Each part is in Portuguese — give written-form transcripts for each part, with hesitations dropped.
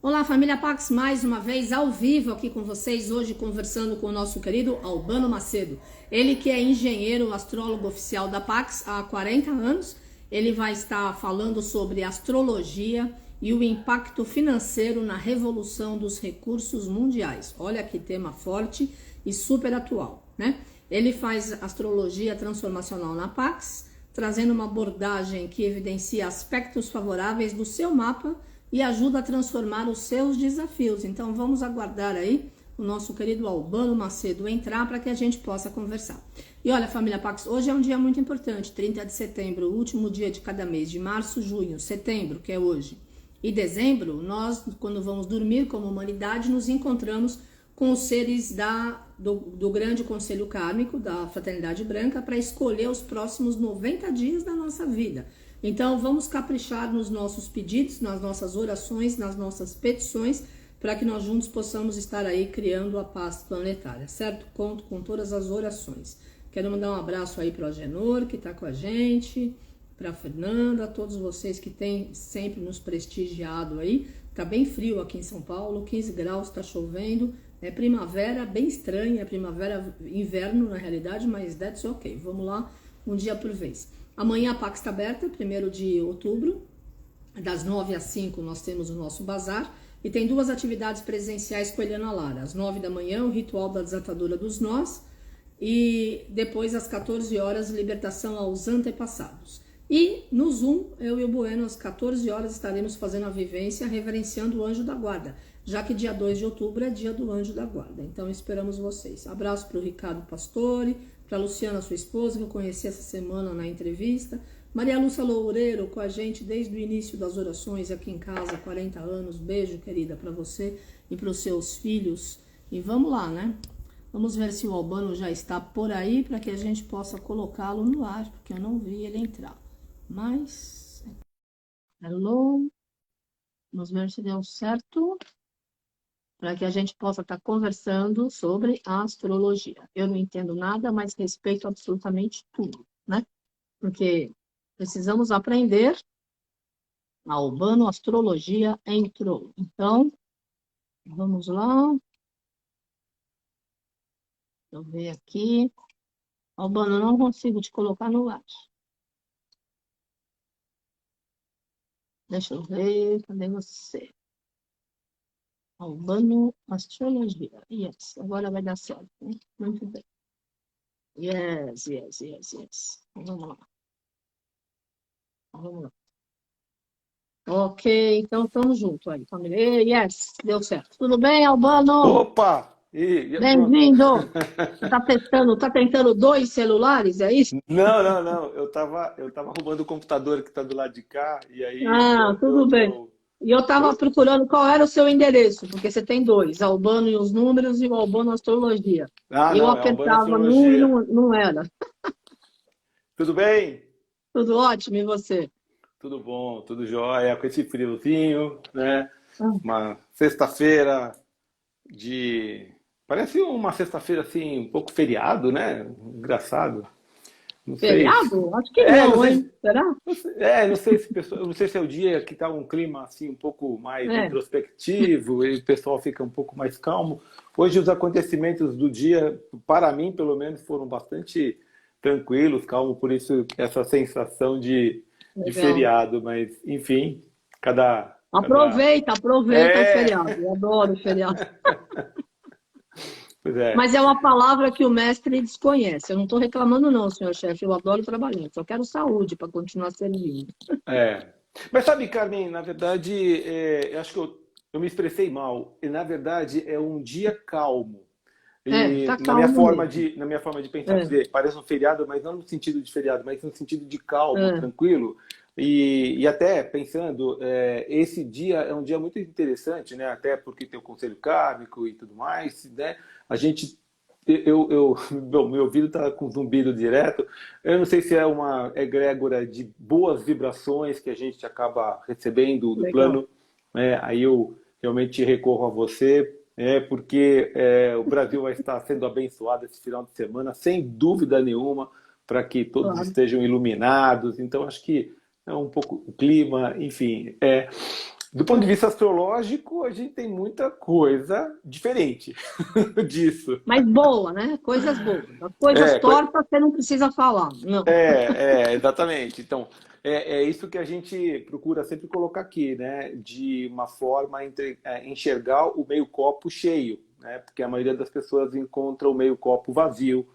Olá, família Pax, mais uma vez ao vivo aqui com vocês, hoje conversando com o nosso querido Albano Macedo. Ele que é engenheiro astrólogo oficial da Pax há 40 anos, ele vai estar falando sobre astrologia e o impacto financeiro na revolução dos recursos mundiais. Olha que tema forte e super atual, né? Ele faz astrologia transformacional na Pax, trazendo uma abordagem que evidencia aspectos favoráveis do seu mapa e ajuda a transformar os seus desafios. Então vamos aguardar aí o nosso querido Albano Macedo entrar para que a gente possa conversar. E olha, família Pax, hoje é um dia muito importante, 30 de setembro, o último dia de cada mês, de março, junho, setembro, que é hoje, e dezembro, nós, quando vamos dormir como humanidade, nos encontramos com os seres do grande conselho kármico, da Fraternidade Branca, para escolher os próximos 90 dias da nossa vida. Então, vamos caprichar nos nossos pedidos, nas nossas orações, nas nossas petições, para que nós juntos possamos estar aí criando a paz planetária, certo? Conto com todas as orações. Quero mandar um abraço aí para o Agenor, que está com a gente, para a Fernanda, a todos vocês que têm sempre nos prestigiado aí. Tá bem frio aqui em São Paulo, 15 graus, tá chovendo. É primavera bem estranha, é primavera, inverno na realidade, mas that's ok. Vamos lá, um dia por vez. Amanhã a Pax está aberta, 1º de outubro, das 9 às 5 nós temos o nosso bazar. E tem duas atividades presenciais com a Eliana Lara. Às 9 da manhã, o ritual da desatadura dos nós. E depois, às 14 horas, libertação aos antepassados. E no Zoom, eu e o Bueno, às 14 horas, estaremos fazendo a vivência, reverenciando o Anjo da Guarda, já que dia 2 de outubro é dia do Anjo da Guarda. Então, esperamos vocês. Abraço para o Ricardo Pastore, para a Luciana, sua esposa, que eu conheci essa semana na entrevista. Maria Lúcia Loureiro, com a gente desde o início das orações aqui em casa, 40 anos. Beijo, querida, para você e para os seus filhos. E vamos lá, né? Vamos ver se o Albano já está por aí, para que a gente possa colocá-lo no ar, porque eu não vi ele entrar. Mas, hello, vamos ver se deu certo, para que a gente possa estar conversando sobre a astrologia. Eu não entendo nada, mas respeito absolutamente tudo, né? Porque precisamos aprender. A Albano Astrologia entrou. Então, vamos lá. Deixa eu ver aqui. Albano, não consigo te colocar no ar. Deixa eu ver, cadê você? Albano Astrologia. Yes, agora vai dar certo, né? Muito bem. Yes, yes, yes, yes. Vamos lá. Vamos lá. Ok, então estamos juntos aí, família. Yes, deu certo. Tudo bem, Albano? Opa! E pronto. Bem-vindo. Tá tentando dois celulares, é isso? Não. Eu tava arrumando o computador que está do lado de cá e aí Ah, tudo bem. E eu estava procurando qual era o seu endereço, porque você tem dois, Albano e os números e o Albano Astrologia. Eu Não, é Urbana apertava num e Astrologia. não era. Tudo bem? Tudo ótimo, e você? Tudo bom, tudo jóia, com esse friozinho, né? Ah, Uma sexta-feira de. Parece uma sexta-feira assim, um pouco feriado, né? Engraçado. Não sei. feriado? Acho que Não não, sei. hein? Será? Não sei se não sei se é o dia que está um clima assim um pouco mais É, introspectivo e o pessoal fica um pouco mais calmo. Hoje os acontecimentos do dia, para mim pelo menos, foram bastante tranquilos, calmos, por isso essa sensação de legal. feriado. Mas enfim, cada Aproveita o é, feriado. Eu adoro o feriado. pois é. Mas é uma palavra que o mestre desconhece. Eu não estou reclamando, não, senhor chefe. Eu adoro trabalhar. Só quero saúde para continuar servindo. É. Mas sabe, Carmen, na verdade, eu acho que eu me expressei mal. E na verdade é um dia calmo. É, E tá calmo mesmo. na minha forma de pensar, quer É, dizer, parece um feriado, mas não no sentido de feriado, mas no sentido de calmo, é, tranquilo. E até pensando, esse dia é um dia muito interessante, né? Até porque tem o conselho kármico e tudo mais, né? A gente, meu ouvido está com zumbido direto. Eu não sei se é uma egrégora de boas vibrações que a gente acaba recebendo do legal. plano, né? Aí eu realmente recorro a você, porque o Brasil vai estar sendo abençoado esse final de semana, sem dúvida nenhuma, para que todos Claro. estejam iluminados. Então, acho que é um pouco o clima, enfim. Do ponto de vista astrológico, a gente tem muita coisa diferente disso. Mas boa, né? Coisas boas. As coisas É, tortas você não precisa falar. Não. exatamente. Então, é isso que a gente procura sempre colocar aqui, né? De uma forma enxergar o meio copo cheio, né? Porque a maioria das pessoas encontra o meio copo vazio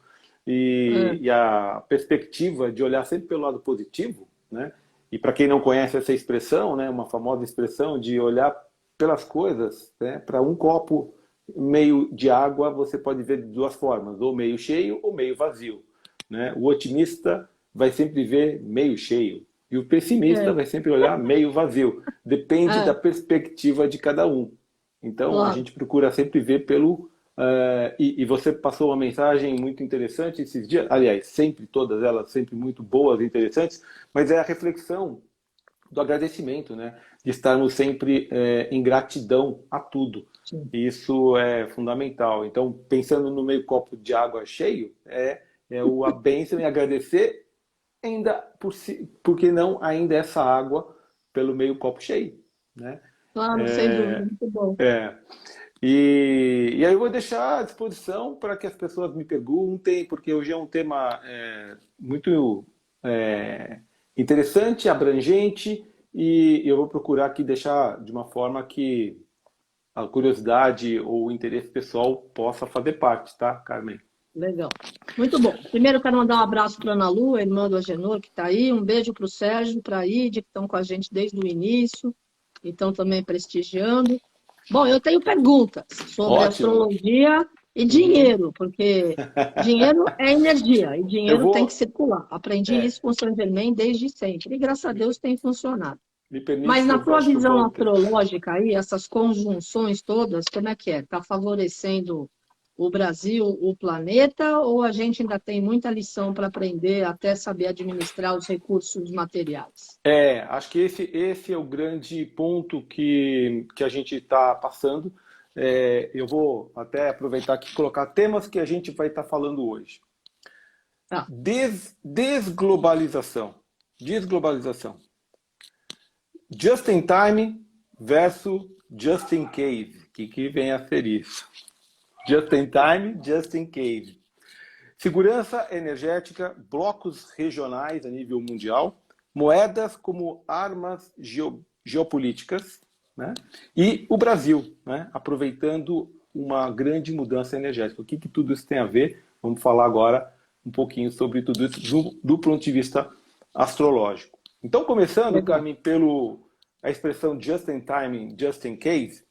É, e a perspectiva de olhar sempre pelo lado positivo, né? E para quem não conhece essa expressão, né? Uma famosa expressão de olhar pelas coisas, né? Para um copo meio de água, você pode ver de duas formas, ou meio cheio ou meio vazio, né? O otimista vai sempre ver meio cheio e o pessimista é, vai sempre olhar meio vazio. Depende da é, perspectiva de cada um. Então, a claro. gente procura sempre ver pelo... e você passou uma mensagem muito interessante esses dias, aliás, sempre, todas elas sempre muito boas e interessantes, mas é a reflexão do agradecimento, né? De estarmos sempre em gratidão a tudo. Sim. Isso é fundamental. Então, pensando no meio copo de água cheio, é a bênção e agradecer ainda, por que não ainda essa água pelo meio copo cheio, né? Claro, sem dúvida. Muito bom. É. E aí eu vou deixar à disposição para que as pessoas me perguntem, porque hoje é um tema muito interessante, abrangente, e eu vou procurar aqui deixar de uma forma que a curiosidade ou o interesse pessoal possa fazer parte, tá, Carmen? Legal. Muito bom. Primeiro, quero mandar um abraço para a Ana Lu, a irmã do Agenor, que está aí. Um beijo para o Sérgio, para a Ide, que estão com a gente desde o início e estão também prestigiando. Bom, eu tenho perguntas sobre Ótimo. astrologia e Uhum. dinheiro, porque dinheiro é energia e Eu dinheiro tem que vou. circular. Aprendi É, isso com o Saint Germain desde sempre e graças a Deus tem funcionado. me permite Mas que na eu tua acho que eu visão vou. astrológica aí, essas conjunções todas, como é que é? Está favorecendo o Brasil, o planeta, ou a gente ainda tem muita lição para aprender até saber administrar os recursos materiais? Acho que esse é o grande ponto que a gente está passando. Eu vou até aproveitar aqui e colocar temas que a gente vai estar falando hoje. Tá, Desglobalização. Desglobalização. Just in time versus just in case. O que vem a ser isso? Just in time, just in case. Segurança energética, blocos regionais a nível mundial, moedas como armas geopolíticas, né? E o Brasil, né? Aproveitando uma grande mudança energética. O que tudo isso tem a ver? Vamos falar agora um pouquinho sobre tudo isso do ponto de vista astrológico. Então, começando, legal. Carmen, pelo a expressão just in time, just in case,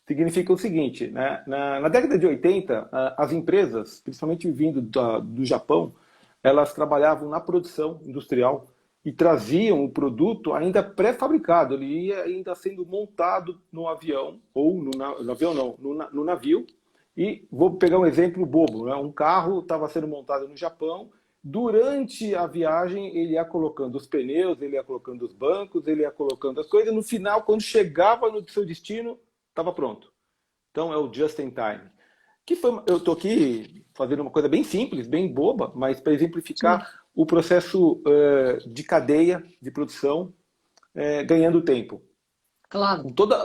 significa o seguinte, né? Na década de 80, as empresas, principalmente vindo do Japão, elas trabalhavam na produção industrial e traziam o produto ainda pré-fabricado, ele ia ainda sendo montado no avião, ou no avião não, no navio, e vou pegar um exemplo bobo, né? Um carro estava sendo montado no Japão, durante a viagem ele ia colocando os pneus, ele ia colocando os bancos, ele ia colocando as coisas, no final, quando chegava no seu destino, estava pronto. Então é o just in time. Eu estou aqui fazendo uma coisa bem simples, bem boba, mas para Sim, exemplificar o processo de cadeia de produção ganhando tempo. claro.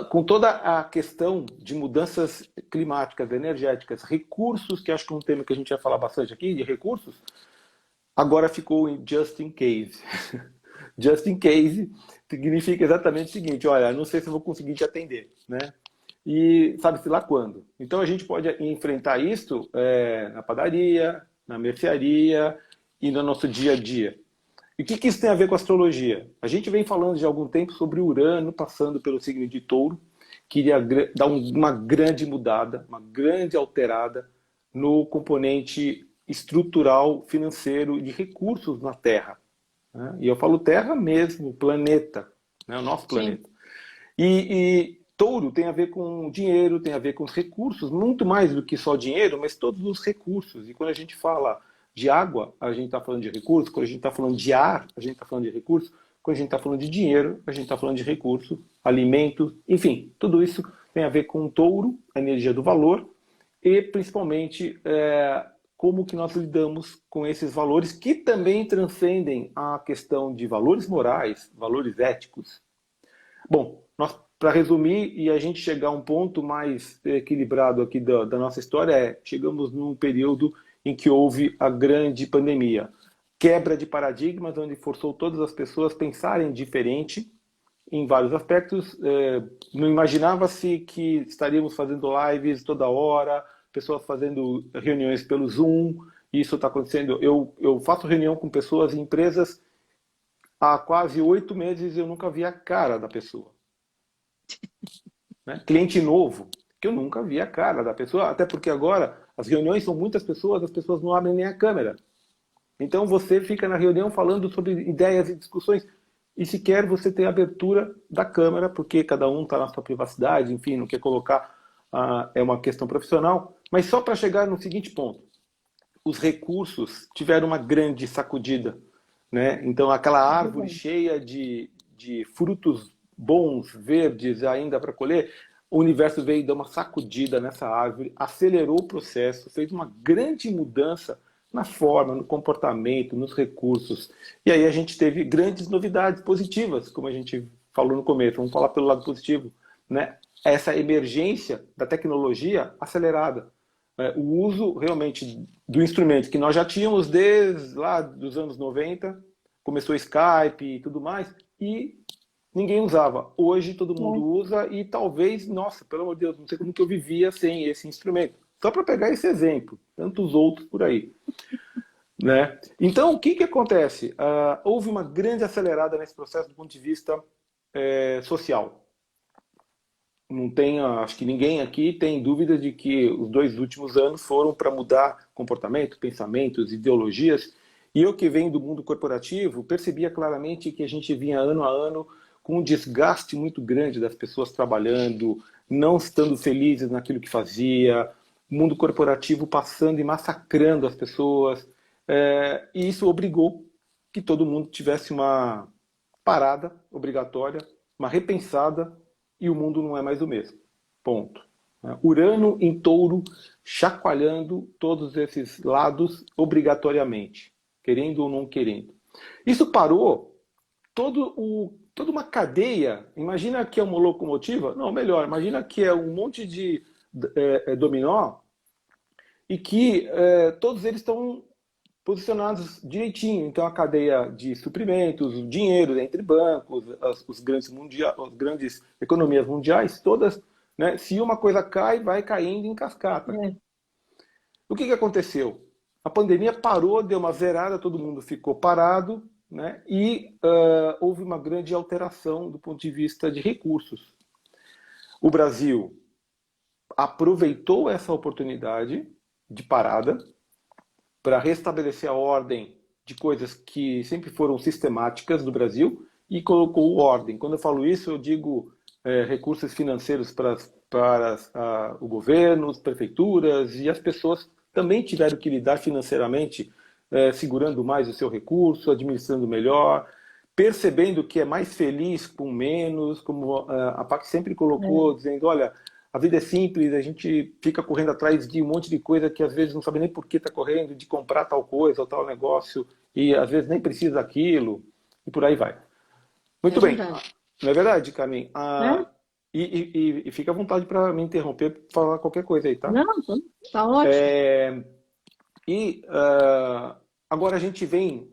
Com toda a questão de mudanças climáticas, energéticas, recursos, que acho que é um tema que a gente vai falar bastante aqui, de recursos, agora ficou em just in case. Just in case significa exatamente o seguinte, olha, não sei se eu vou conseguir te atender, né? E sabe-se lá quando. Então a gente pode enfrentar isso na padaria, na mercearia e no nosso dia a dia. E o que isso tem a ver com a astrologia? A gente vem falando de algum tempo sobre Urano passando pelo signo de Touro, que iria dar uma grande mudada, uma grande alterada no componente estrutural, financeiro de recursos na Terra, né? E eu falo Terra mesmo, planeta, né? O nosso Sim, planeta. E touro tem a ver com dinheiro, tem a ver com os recursos, muito mais do que só dinheiro, mas todos os recursos. E quando a gente fala de água, a gente está falando de recursos. Quando a gente está falando de ar, a gente está falando de recursos. Quando a gente está falando de dinheiro, a gente está falando de recursos, alimentos, enfim, tudo isso tem a ver com o touro, a energia do valor, e principalmente como que nós lidamos com esses valores que também transcendem a questão de valores morais, valores éticos. Bom, nós para resumir e a gente chegar a um ponto mais equilibrado aqui da nossa história, chegamos num período em que houve a grande pandemia. Quebra de paradigmas, onde forçou todas as pessoas a pensarem diferente em vários aspectos. Não imaginava-se que estaríamos fazendo lives toda hora, pessoas fazendo reuniões pelo Zoom. Isso está acontecendo. Eu faço reunião com pessoas em empresas há quase 8 meses e eu nunca vi a cara da pessoa. Né? Cliente novo, que eu nunca vi a cara da pessoa, até porque agora as reuniões são muitas pessoas, as pessoas não abrem nem a câmera. Então você fica na reunião falando sobre ideias e discussões e sequer você tem abertura da câmera, porque cada um está na sua privacidade, enfim, não quer colocar, é uma questão profissional. Mas só para chegar no seguinte ponto, os recursos tiveram uma grande sacudida. Né? Então aquela árvore cheia de frutos bons, verdes ainda para colher, o universo veio dar uma sacudida nessa árvore, acelerou o processo, fez uma grande mudança na forma, no comportamento, nos recursos. E aí a gente teve grandes novidades positivas, como a gente falou no começo. Vamos falar pelo lado positivo. Né? Essa emergência da tecnologia acelerada. O uso realmente do instrumento que nós já tínhamos desde lá dos anos 90, começou o Skype e tudo mais, e ninguém usava. Hoje todo mundo usa e talvez, nossa, pelo amor de Deus, não sei como que eu vivia sem esse instrumento. Só para pegar esse exemplo, tantos outros por aí. Né? Então, o que acontece? Houve uma grande acelerada nesse processo do ponto de vista social. Não tem, acho que ninguém aqui tem dúvida de que os 2 últimos anos foram para mudar comportamento, pensamentos, ideologias. E eu que venho do mundo corporativo, percebia claramente que a gente vinha ano a ano com um desgaste muito grande das pessoas trabalhando, não estando felizes naquilo que fazia, o mundo corporativo passando e massacrando as pessoas. E isso obrigou que todo mundo tivesse uma parada obrigatória, uma repensada, e o mundo não é mais o mesmo. Ponto. Urano em Touro chacoalhando todos esses lados obrigatoriamente, querendo ou não querendo. Isso parou toda uma cadeia. Imagina que é uma locomotiva, não, melhor, imagina que é um monte de dominó e que todos eles estão posicionados direitinho. Então a cadeia de suprimentos, o dinheiro entre bancos, as grandes economias mundiais, todas, né, se uma coisa cai, vai caindo em cascata. O que aconteceu? A pandemia parou, deu uma zerada, todo mundo ficou parado, né, e houve uma grande alteração do ponto de vista de recursos. O Brasil aproveitou essa oportunidade de parada para restabelecer a ordem de coisas que sempre foram sistemáticas no Brasil e colocou ordem. Quando eu falo isso, eu digo recursos financeiros para o governo, as prefeituras, e as pessoas também tiveram que lidar financeiramente, segurando mais o seu recurso, administrando melhor, percebendo que é mais feliz com menos, como a PAC sempre colocou, dizendo, olha, a vida é simples, a gente fica correndo atrás de um monte de coisa que às vezes não sabe nem por que está correndo, de comprar tal coisa ou tal negócio, e às vezes nem precisa daquilo, e por aí vai. Muito bem. Não é verdade, Carmen? E fica à vontade para me interromper, para falar qualquer coisa aí, tá? Não, tá ótimo. Agora a gente vem...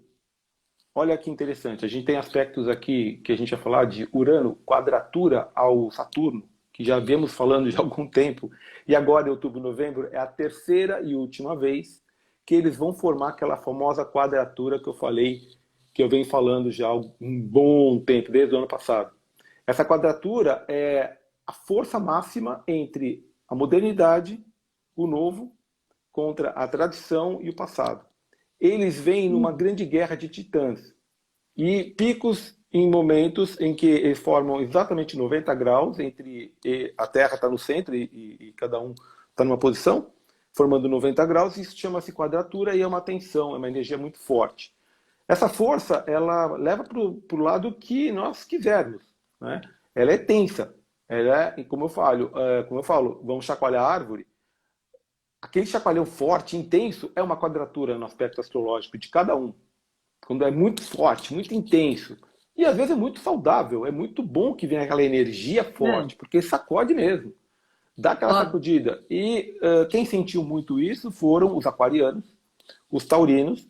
Olha que interessante, a gente tem aspectos aqui que a gente vai falar de Urano, quadratura ao Saturno, que já viemos falando de algum tempo, e agora, em outubro, novembro, é a terceira e última vez que eles vão formar aquela famosa quadratura que eu falei, que eu venho falando já há um bom tempo, desde o ano passado. Essa quadratura é a força máxima entre a modernidade, o novo, contra a tradição e o passado. Eles vêm numa grande guerra de titãs, e picos em momentos em que eles formam exatamente 90 graus, entre a Terra está no centro e cada um está numa posição, formando 90 graus, isso chama-se quadratura e é uma tensão, é uma energia muito forte. Essa força, ela leva para o lado que nós quisermos. Né? Ela é tensa, ela é, como eu falo, vamos chacoalhar a árvore, aquele chacoalhão forte, intenso, é uma quadratura no aspecto astrológico de cada um. Quando é muito forte, muito intenso, E às vezes é muito saudável, é muito bom que venha aquela energia É, forte, porque sacode mesmo, dá aquela ó, sacudida. E quem sentiu muito isso foram os aquarianos, os taurinos,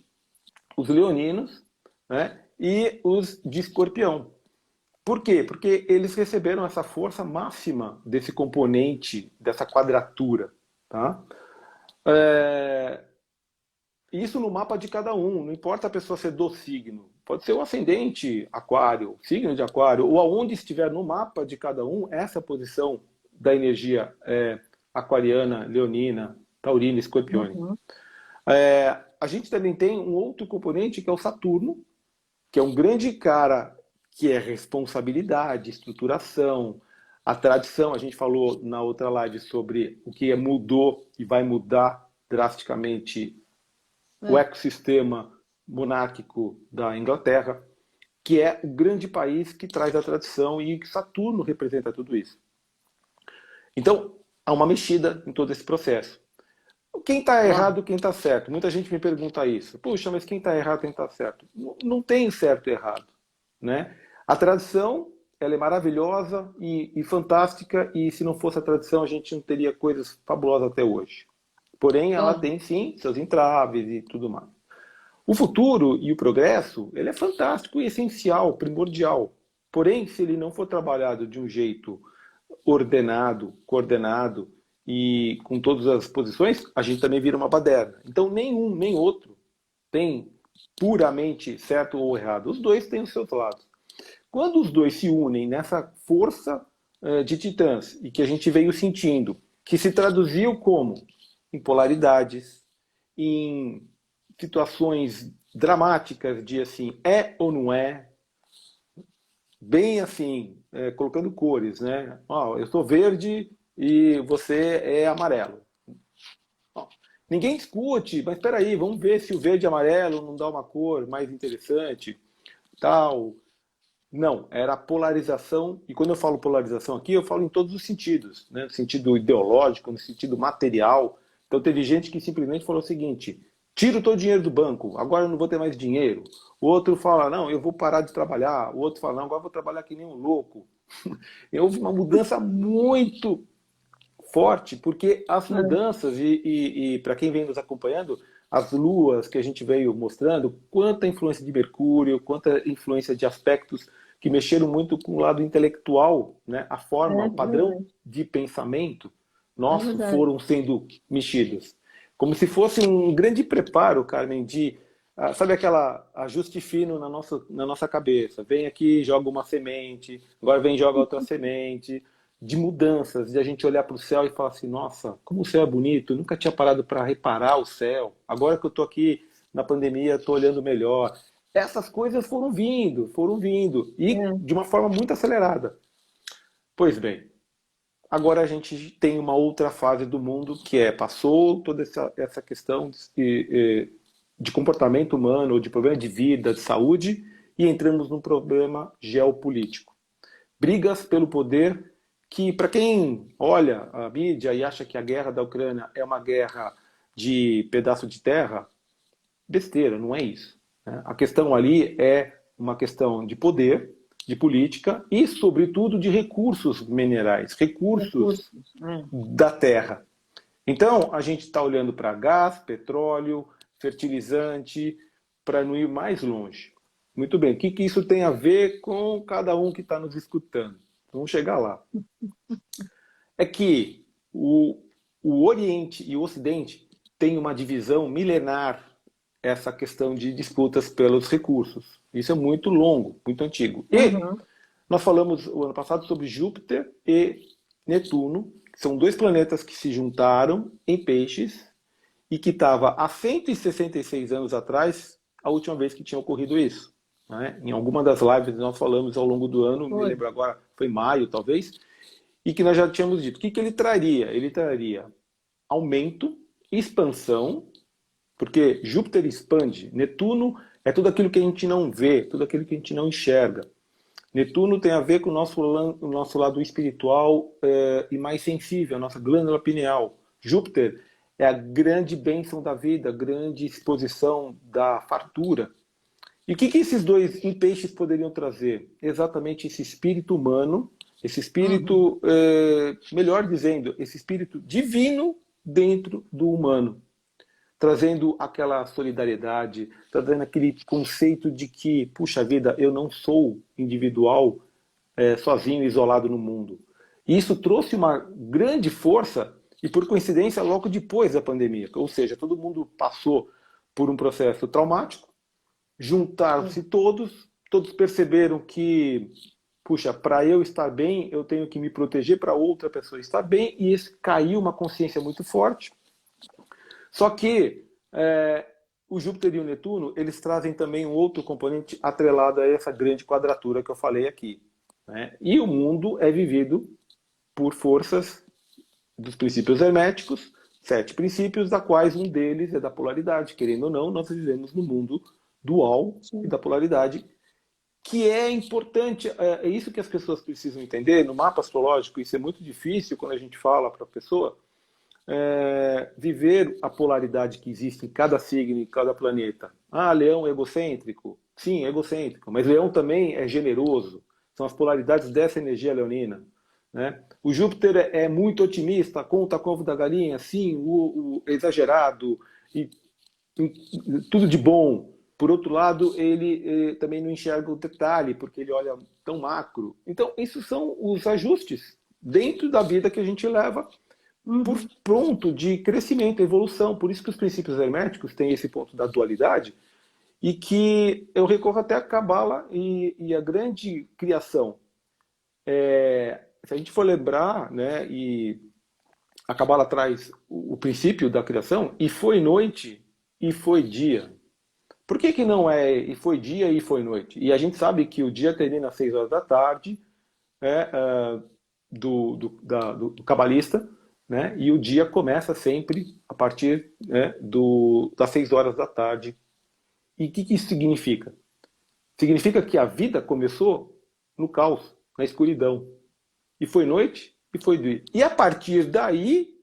os leoninos, né, e os de escorpião. Por quê? Porque eles receberam essa força máxima desse componente, dessa quadratura. Tá? É, isso no mapa de cada um, não importa a pessoa ser do signo. Pode ser o ascendente aquário, signo de aquário, ou aonde estiver no mapa de cada um, essa posição da energia aquariana, leonina, taurina, escorpione. uhum, A gente também tem um outro componente que é o Saturno, que é um grande cara que é responsabilidade, estruturação, a tradição. A gente falou na outra live sobre o que mudou e vai mudar drasticamente o é, ecossistema monárquico da Inglaterra, que é o grande país que traz a tradição e que Saturno representa tudo isso. Então, há uma mexida em todo esse processo. Quem está ó, errado, quem está certo? Muita gente me pergunta isso. Puxa, mas quem está errado, quem está certo? Não tem certo e errado, né? A tradição, ela é maravilhosa e fantástica, e se não fosse a tradição, a gente não teria coisas fabulosas até hoje. Porém, ela ó, tem sim seus entraves e tudo mais. O futuro e o progresso, ele é fantástico e essencial, primordial. Porém, se ele não for trabalhado de um jeito ordenado, coordenado e com todas as posições, a gente também vira uma baderna. Então, nenhum nem outro tem puramente certo ou errado. Os dois têm os seus lados. Quando os dois se unem nessa força de titãs e que a gente veio sentindo, que se traduziu como em polaridades, em situações dramáticas de assim, é ou não é, bem assim, colocando cores, né? Ó, eu sou verde e você é amarelo. Ó, ninguém discute, mas espera aí, vamos ver se o verde e amarelo não dá uma cor mais interessante, tal. Não, era a polarização, e quando eu falo polarização aqui, eu falo em todos os sentidos, né? No sentido ideológico, no sentido material. Então teve gente que simplesmente falou o seguinte: tira o teu dinheiro do banco, agora eu não vou ter mais dinheiro. O outro fala, não, eu vou parar de trabalhar. O outro fala, não, agora eu vou trabalhar que nem um louco. E houve uma mudança muito forte, porque as é, mudanças, e para quem vem nos acompanhando, as luas que a gente veio mostrando, quanta influência de Mercúrio, quanta influência de aspectos que mexeram muito com o lado intelectual, né? A forma, é o padrão verdade, de pensamento é nosso verdade. foram sendo mexidos. Como se fosse um grande preparo, Carmen, de, sabe aquela ajuste fino na nossa cabeça. Vem aqui, joga uma semente, agora vem, joga outra semente, de mudanças, de a gente olhar para o céu e falar assim, nossa, como o céu é bonito, eu nunca tinha parado para reparar o céu. Agora que eu estou aqui na pandemia, estou olhando melhor. Essas coisas foram vindo, e É, de uma forma muito acelerada. Pois bem, agora a gente tem uma outra fase do mundo que passou toda essa questão de comportamento humano, de problema de vida, de saúde, e entramos num problema geopolítico. Brigas pelo poder que, para quem olha a mídia e acha que a guerra da Ucrânia é uma guerra de pedaço de terra, besteira, não é isso, né? A questão ali é uma questão de poder, de política e, sobretudo, de recursos minerais, recursos recursos. É. da terra. Então, a gente está olhando para gás, petróleo, fertilizante, para não ir mais longe. Muito bem, o que isso tem a ver com cada um que está nos escutando? Vamos chegar lá. É que o Oriente e o Ocidente têm uma divisão milenar, essa questão de disputas pelos recursos. Isso é muito longo, muito antigo. E Uhum. nós falamos o ano passado sobre Júpiter e Netuno, que são dois planetas que se juntaram em Peixes e que estava há 166 anos atrás a última vez que tinha ocorrido isso. Né? Em alguma das lives nós falamos ao longo do ano, me Foi. lembro agora, foi maio talvez, e que nós já tínhamos dito. O que ele traria? Ele traria aumento, expansão, porque Júpiter expande, Netuno é tudo aquilo que a gente não vê, tudo aquilo que a gente não enxerga. Netuno tem a ver com o nosso lado espiritual e mais sensível, a nossa glândula pineal. Júpiter é a grande bênção da vida, a grande exposição da fartura. E o que esses dois em peixes poderiam trazer? Exatamente esse espírito humano, esse espírito, melhor dizendo, esse espírito divino dentro do humano, trazendo aquela solidariedade, trazendo aquele conceito de que, puxa vida, eu não sou individual, sozinho, isolado no mundo. E isso trouxe uma grande força, e por coincidência, logo depois da pandemia. Ou seja, todo mundo passou por um processo traumático, juntaram-se todos perceberam que, puxa, para eu estar bem, eu tenho que me proteger para outra pessoa estar bem, e isso caiu uma consciência muito forte. Só que o Júpiter e o Netuno, eles trazem também um outro componente atrelado a essa grande quadratura que eu falei aqui, né? E o mundo é vivido por forças dos princípios herméticos, 7 princípios, da quais um deles é da polaridade. Querendo ou não, nós vivemos no mundo dual e da polaridade, que é importante, é isso que as pessoas precisam entender. No mapa astrológico, isso é muito difícil quando a gente fala para a pessoa, viver a polaridade que existe em cada signo, em cada planeta. Ah, Leão é egocêntrico? Sim, é egocêntrico, mas Leão também é generoso. São as polaridades dessa energia leonina, né? O Júpiter é muito otimista, conta com o ovo da galinha, sim, o exagerado, e tudo de bom. Por outro lado, ele também não enxerga o detalhe, porque ele olha tão macro. Então, isso são os ajustes dentro da vida que a gente leva por ponto de crescimento, evolução. Por isso que os princípios herméticos têm esse ponto da dualidade, e que eu recorro até a Cabala e a grande criação. Se a gente for lembrar, né, e a Cabala traz o princípio da criação, e foi noite e foi dia. Por que não é e foi dia e foi noite? E a gente sabe que o dia termina às 6 horas da tarde, do cabalista, né? E o dia começa sempre a partir, né, das 6 horas da tarde. E o que isso significa? Significa que a vida começou no caos, na escuridão. E foi noite e foi dia. E a partir daí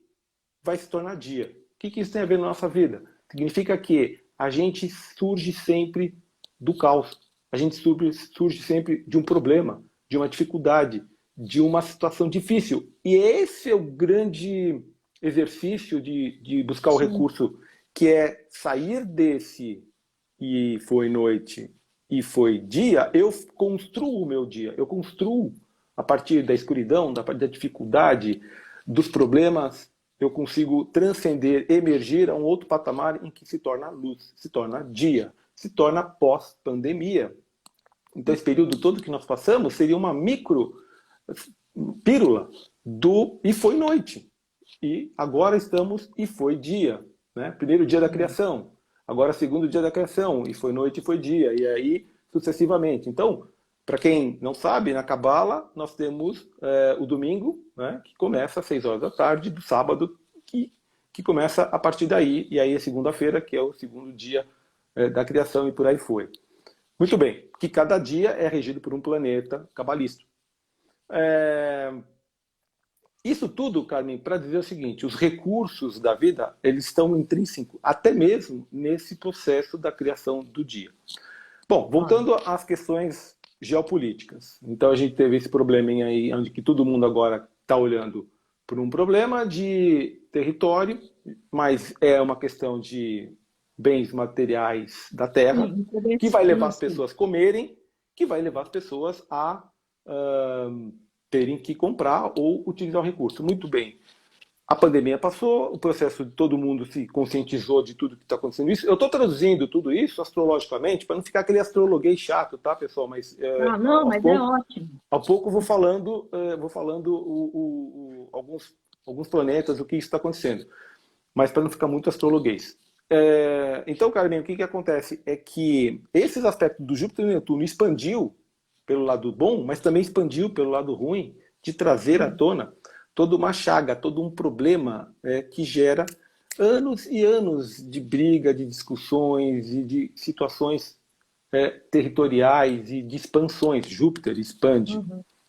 vai se tornar dia. O que isso tem a ver na nossa vida? Significa que a gente surge sempre do caos. A gente surge sempre de um problema, de uma dificuldade, de uma situação difícil. E esse é o grande exercício de buscar o recurso, que é sair desse e foi noite e foi dia. Eu construo o meu dia, eu construo a partir da escuridão, da dificuldade, dos problemas. Eu consigo transcender, emergir a um outro patamar em que se torna luz, se torna dia, se torna pós-pandemia. Então, esse período todo que nós passamos seria uma micro pílula do e foi noite. E agora estamos e foi dia, né? Primeiro dia da criação, agora segundo dia da criação, e foi noite e foi dia, e aí sucessivamente. Então, para quem não sabe, na Cabala nós temos o domingo, né, que começa às 6 horas da tarde, do sábado, que começa a partir daí, e aí é segunda-feira, que é o segundo dia da criação, e por aí foi. Muito bem, que cada dia é regido por um planeta cabalístico. Isso tudo, Carmen, para dizer o seguinte: os recursos da vida, eles estão intrínsecos, até mesmo nesse processo da criação do dia. Bom, voltando às questões geopolíticas. Então a gente teve esse problema aí, onde que todo mundo agora está olhando por um problema de território, mas é uma questão de bens materiais da terra, que vai levar as pessoas a comerem, que vai levar as pessoas a terem que comprar ou utilizar o recurso. Muito bem. A pandemia passou, o processo de todo mundo se conscientizou de tudo que está acontecendo. Eu estou traduzindo tudo isso astrologicamente para não ficar aquele astrologuês chato, tá, pessoal? Mas, mas é ótimo. Ao pouco vou falando alguns planetas, o que está acontecendo. Mas para não ficar muito astrologuês. Então, Carmen, o que acontece é que esses aspectos do Júpiter e Netuno expandiu pelo lado bom, mas também expandiu pelo lado ruim, de trazer à tona toda uma chaga, todo um problema que gera anos e anos de briga, de discussões e de situações territoriais e de expansões. Júpiter expande.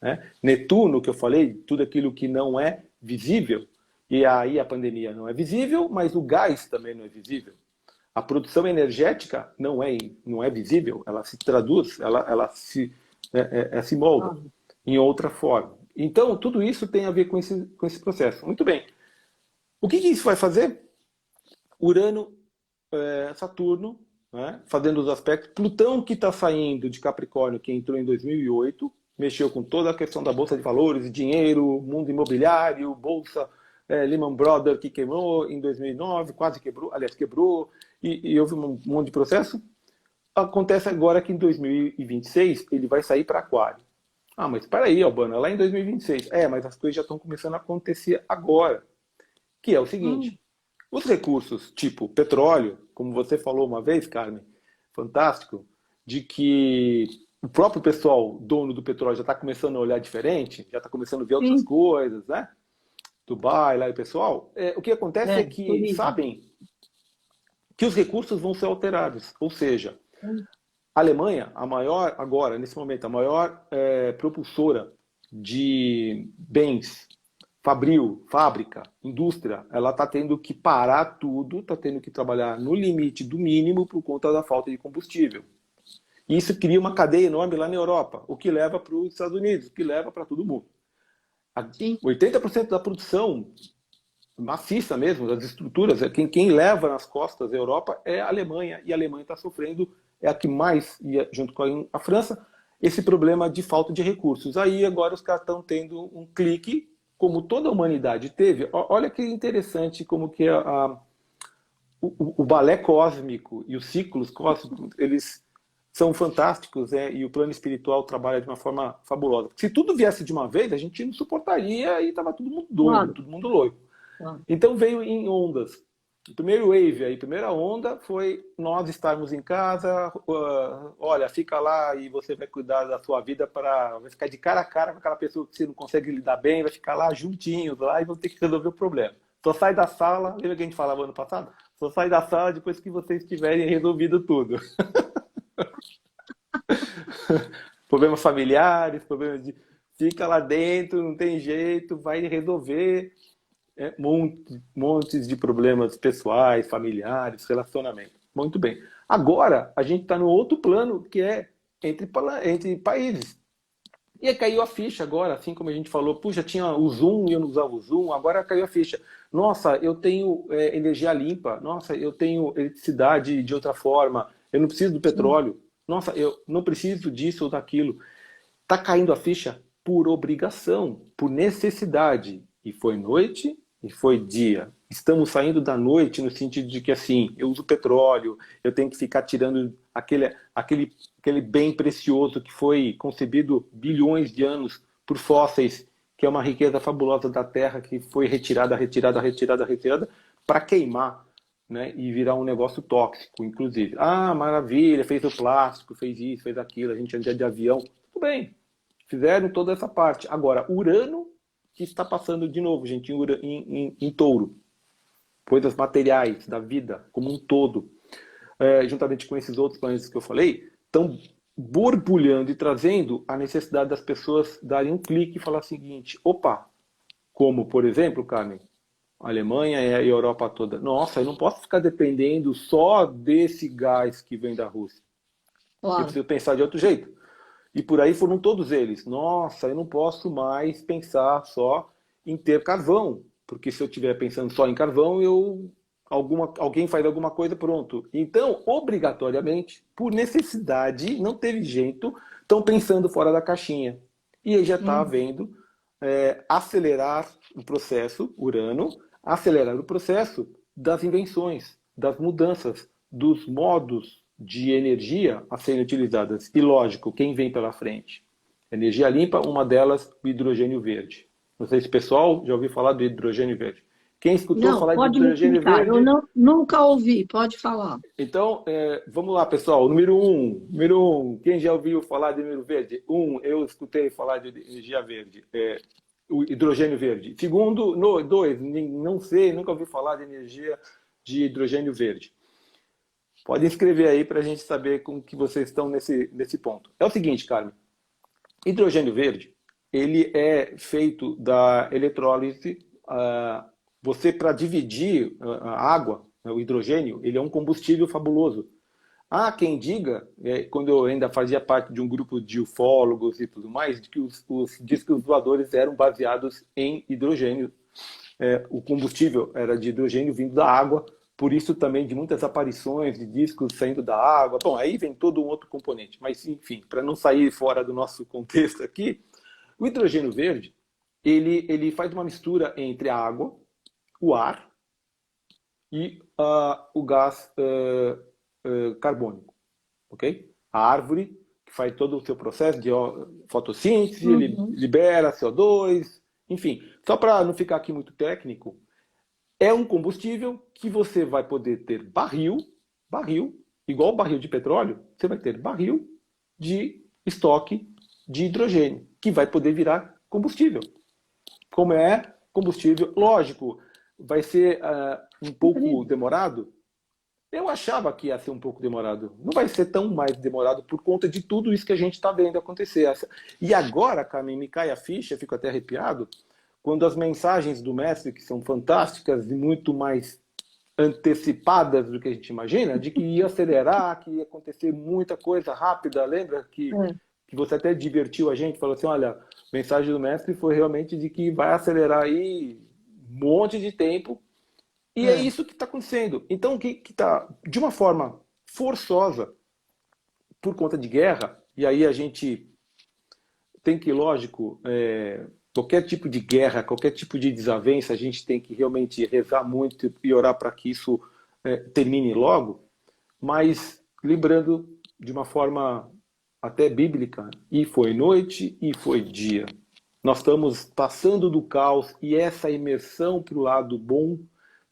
Né? Netuno, que eu falei, tudo aquilo que não é visível, e aí a pandemia não é visível, mas o gás também não é visível. a produção energética não é visível, ela se traduz, ela se molda em outra forma. Então, tudo isso tem a ver com esse processo. Muito bem. O que isso vai fazer? Urano, Saturno, né, fazendo os aspectos. Plutão, que está saindo de Capricórnio, que entrou em 2008, mexeu com toda a questão da Bolsa de Valores, dinheiro, mundo imobiliário, Bolsa Lehman Brothers, que quebrou em 2009, quase quebrou, aliás, quebrou, e houve um monte de processo. Acontece agora que em 2026 ele vai sair para Aquário. Ah, mas espera aí, Albano, é lá em 2026. Mas as coisas já estão começando a acontecer agora. Que é o seguinte, os recursos tipo petróleo, como você falou uma vez, Carmen, fantástico, de que o próprio pessoal, dono do petróleo, já está começando a olhar diferente, já está começando a ver outras coisas, né? Dubai, lá e o pessoal. O que acontece é que sabem que os recursos vão ser alterados. Ou seja, a Alemanha, a maior, agora, nesse momento, a maior propulsora de bens, fabril, fábrica, indústria, ela está tendo que parar tudo, está tendo que trabalhar no limite do mínimo por conta da falta de combustível. E isso cria uma cadeia enorme lá na Europa, o que leva para os Estados Unidos, o que leva para todo mundo. 80% da produção maciça mesmo, das estruturas, quem leva nas costas da Europa é a Alemanha, e a Alemanha está sofrendo, é a que mais, junto com a França, esse problema de falta de recursos. Aí agora os caras estão tendo um clique, como toda a humanidade teve. Olha que interessante como que o balé cósmico e os ciclos cósmicos, eles são fantásticos, e o plano espiritual trabalha de uma forma fabulosa. Se tudo viesse de uma vez, a gente não suportaria e estava todo mundo doido, todo mundo louco. Então veio em ondas. O primeiro wave, a primeira onda foi nós estarmos em casa, olha, fica lá e você vai cuidar da sua vida, vai ficar de cara a cara com aquela pessoa que você não consegue lidar bem, vai ficar lá juntinhos lá e vão ter que resolver o problema. Só sai da sala, lembra que a gente falava ano passado? Só sai da sala depois que vocês tiverem resolvido tudo. Problemas familiares, problemas de... Fica lá dentro, não tem jeito, vai resolver montes de problemas pessoais, familiares, relacionamento. Muito bem. Agora, a gente está no outro plano, que é entre países. E aí caiu a ficha agora, assim como a gente falou, puxa, tinha o Zoom e eu não usava o Zoom, agora caiu a ficha. Nossa, eu tenho energia limpa, nossa, eu tenho eletricidade de outra forma, eu não preciso do petróleo, nossa, eu não preciso disso ou daquilo. Está caindo a ficha por obrigação, por necessidade. E foi noite e foi dia. Estamos saindo da noite no sentido de que, assim, eu uso petróleo, eu tenho que ficar tirando aquele bem precioso que foi concebido bilhões de anos por fósseis, que é uma riqueza fabulosa da Terra, que foi retirada para queimar, né, e virar um negócio tóxico, inclusive. Ah, maravilha, fez o plástico, fez isso, fez aquilo, a gente anda de avião. Tudo bem, fizeram toda essa parte. Agora, Urano, que está passando de novo, gente, em Touro. Coisas materiais da vida como um todo, juntamente com esses outros planetas que eu falei, estão borbulhando e trazendo a necessidade das pessoas darem um clique e falar o seguinte, opa, como, por exemplo, Carmen, a Alemanha e a Europa toda. Nossa, eu não posso ficar dependendo só desse gás que vem da Rússia. Claro. Eu preciso pensar de outro jeito. E por aí foram todos eles. Nossa, eu não posso mais pensar só em ter carvão. Porque se eu estiver pensando só em carvão, alguém faz alguma coisa, pronto. Então, obrigatoriamente, por necessidade, não teve jeito, estão pensando fora da caixinha. E aí já está havendo acelerar o processo, Urano, acelerar o processo das invenções, das mudanças, dos modos de energia a serem utilizadas. E lógico, quem vem pela frente? Energia limpa, uma delas, o hidrogênio verde. Não sei se o pessoal já ouviu falar do hidrogênio verde. Quem escutou falar de hidrogênio verde... Eu nunca ouvi, pode falar. Então, vamos lá, pessoal. Número um, quem já ouviu falar de número verde? Eu escutei falar de energia verde, o hidrogênio verde. Segundo, dois, não sei, nunca ouvi falar de energia de hidrogênio verde. Pode escrever aí para a gente saber como que vocês estão nesse ponto. É o seguinte, Carmen. Hidrogênio verde, ele é feito da eletrólise. Você, para dividir a água, né, o hidrogênio, ele é um combustível fabuloso. Há quem diga, quando eu ainda fazia parte de um grupo de ufólogos e tudo mais, de que os discos voadores eram baseados em hidrogênio. O combustível era de hidrogênio vindo da água, por isso também de muitas aparições de discos saindo da água. Bom, aí vem todo um outro componente. Mas, enfim, para não sair fora do nosso contexto aqui, o hidrogênio verde, ele faz uma mistura entre a água, o ar e o gás carbônico, ok? A árvore, que faz todo o seu processo de fotossíntese, ele libera CO2, enfim. Só para não ficar aqui muito técnico, é um combustível que você vai poder ter barril, igual barril de petróleo, você vai ter barril de estoque de hidrogênio, que vai poder virar combustível. Como é combustível, lógico, vai ser um pouco demorado. Eu achava que ia ser um pouco demorado. Não vai ser tão mais demorado por conta de tudo isso que a gente está vendo acontecer. E agora, Carmen, me cai a ficha, fico até arrepiado, quando as mensagens do mestre, que são fantásticas e muito mais antecipadas do que a gente imagina, de que ia acelerar, que ia acontecer muita coisa rápida. Lembra que você até divertiu a gente, falou assim, olha, a mensagem do mestre foi realmente de que vai acelerar aí um monte de tempo. E é isso que está acontecendo. Então, que está, de uma forma forçosa, por conta de guerra, e aí a gente tem que, lógico, qualquer tipo de guerra, qualquer tipo de desavença, a gente tem que realmente rezar muito e orar para que isso termine logo, mas lembrando de uma forma até bíblica, e foi noite e foi dia. Nós estamos passando do caos e essa imersão para o lado bom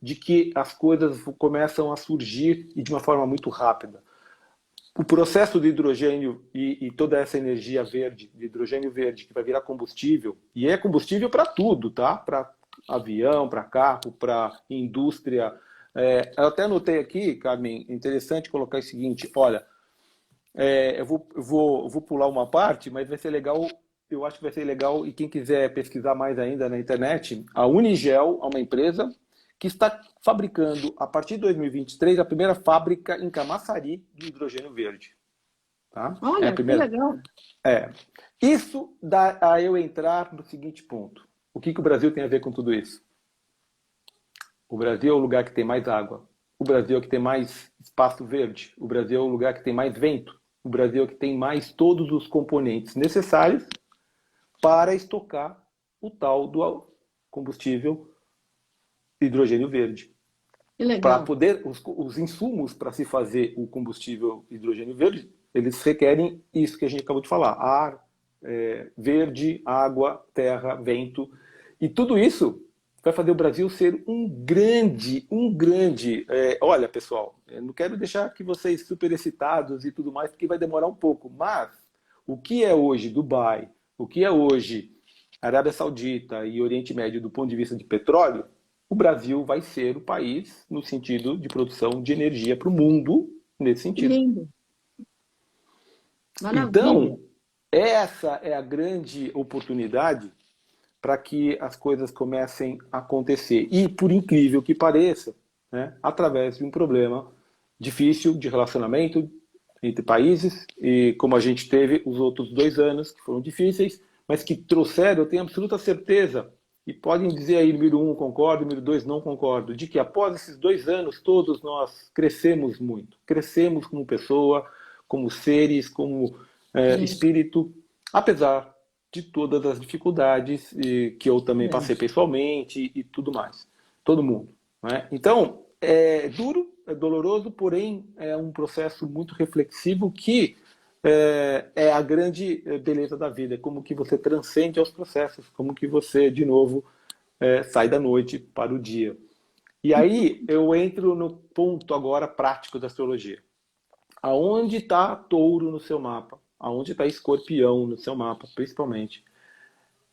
de que as coisas começam a surgir e de uma forma muito rápida. O processo de hidrogênio e toda essa energia verde, de hidrogênio verde, que vai virar combustível, e é combustível para tudo, tá? Para avião, para carro, para indústria. Eu até anotei aqui, Carmen, interessante colocar o seguinte, olha, eu vou pular uma parte, mas vai ser legal, eu acho que vai ser legal, e quem quiser pesquisar mais ainda na internet, a Unigel é uma empresa que está fabricando, a partir de 2023, a primeira fábrica em Camaçari de hidrogênio verde. Tá? Olha, a primeira... que legal. Isso dá a eu entrar no seguinte ponto. O que o Brasil tem a ver com tudo isso? O Brasil é o lugar que tem mais água. O Brasil é o que tem mais espaço verde. O Brasil é o lugar que tem mais vento. O Brasil é o que tem mais todos os componentes necessários para estocar o tal do combustível hidrogênio verde. Para poder, os insumos para se fazer o combustível hidrogênio verde, eles requerem isso que a gente acabou de falar: ar, verde, água, terra, vento. E tudo isso vai fazer o Brasil ser um grande... olha, pessoal, eu não quero deixar que vocês super excitados e tudo mais, porque vai demorar um pouco, mas o que é hoje Dubai, o que é hoje Arábia Saudita e Oriente Médio do ponto de vista de petróleo, o Brasil vai ser o país no sentido de produção de energia para o mundo, nesse sentido. Lindo. Maravilha. Então, essa é a grande oportunidade para que as coisas comecem a acontecer. E, por incrível que pareça, né, através de um problema difícil de relacionamento entre países, e como a gente teve os outros 2 anos, que foram difíceis, mas que trouxeram, eu tenho absoluta certeza, e podem dizer aí, número 1, concordo, número 2, não concordo, de que após esses 2 anos todos nós crescemos muito. Crescemos como pessoa, como seres, como espírito, apesar de todas as dificuldades que eu também passei pessoalmente e tudo mais. Todo mundo. Né? Então, é duro, é doloroso, porém é um processo muito reflexivo que é a grande beleza da vida, como que você transcende aos processos, como que você, de novo, sai da noite para o dia. E aí eu entro no ponto agora prático da astrologia. Aonde está Touro no seu mapa? Aonde está Escorpião no seu mapa, principalmente?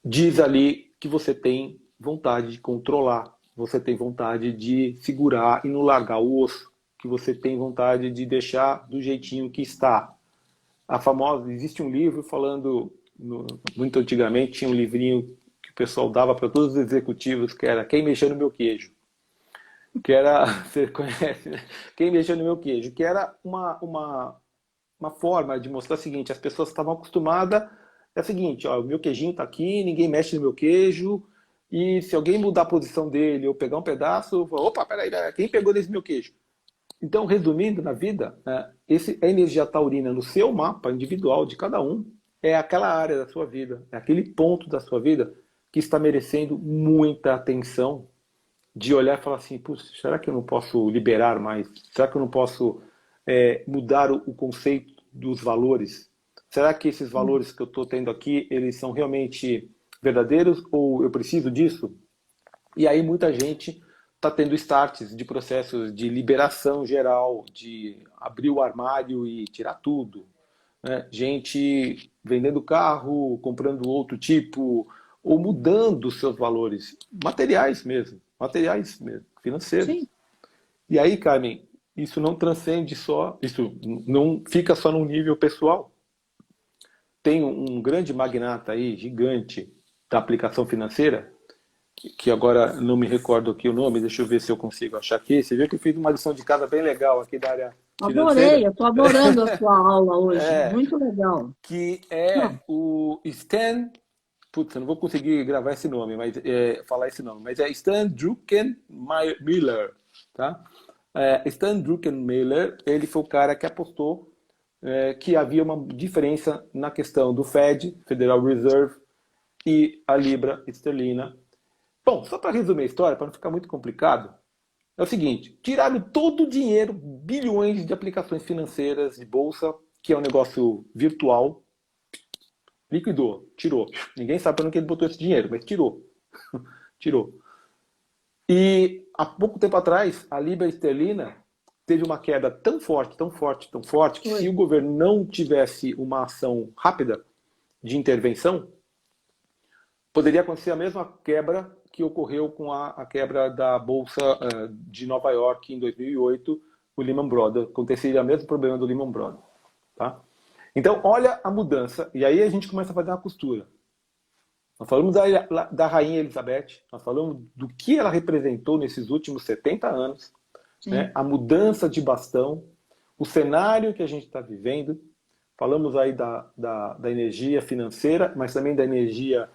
Diz ali que você tem vontade de controlar, você tem vontade de segurar e não largar o osso, que você tem vontade de deixar do jeitinho que está. A famosa, existe um livro falando, muito antigamente, tinha um livrinho que o pessoal dava para todos os executivos, que era Quem Mexeu no Meu Queijo. que era, você conhece, né? Quem mexeu no meu queijo, que era uma forma de mostrar o seguinte, as pessoas estavam acostumadas, é o seguinte, ó, o meu queijinho tá aqui, ninguém mexe no meu queijo, e se alguém mudar a posição dele ou pegar um pedaço, eu vou, opa, peraí, quem pegou nesse meu queijo? Então, resumindo na vida, né, a energia taurina no seu mapa individual de cada um é aquela área da sua vida, é aquele ponto da sua vida que está merecendo muita atenção de olhar e falar assim, será que eu não posso liberar mais? Será que eu não posso mudar o conceito dos valores? Será que esses valores que eu estou tendo aqui, eles são realmente verdadeiros ou eu preciso disso? E aí muita gente está tendo starts de processos de liberação geral, de abrir o armário e tirar tudo, né? Gente vendendo carro, comprando outro tipo, ou mudando seus valores materiais mesmo, financeiros. Sim. E aí, Carmen, isso não transcende só, isso não fica só no nível pessoal. Tem um grande magnata aí, gigante, da aplicação financeira, que agora não me recordo aqui o nome, deixa eu ver se eu consigo achar aqui. Você viu que eu fiz uma lição de casa bem legal aqui da área Adorei, financeira? eu estou adorando a sua aula hoje. É, Muito legal. que é Não, o Stan, putz, eu não vou conseguir gravar esse nome, mas falar esse nome, mas é Stan Druckenmiller, tá? Stan Druckenmiller, ele foi o cara que apostou que havia uma diferença na questão do Fed, Federal Reserve, e a libra esterlina. Bom, só para resumir a história, para não ficar muito complicado, é o seguinte: tiraram todo o dinheiro, bilhões de aplicações financeiras de bolsa, que é um negócio virtual, liquidou, tirou. Ninguém sabe para onde ele botou esse dinheiro, mas tirou. Tirou. E há pouco tempo atrás, a libra esterlina teve uma queda tão forte, tão forte, tão forte, que foi. se o governo não tivesse uma ação rápida de intervenção, poderia acontecer a mesma quebra que ocorreu com a quebra da Bolsa de Nova York em 2008, o Lehman Brothers. Aconteceria o mesmo problema do Lehman Brothers. Tá? Então, olha a mudança. E aí a gente começa a fazer uma costura. Nós falamos da Rainha Elizabeth, nós falamos do que ela representou nesses últimos 70 anos, né? Sim. A mudança de bastão, o cenário que a gente está vivendo. Falamos aí da energia financeira, mas também da energia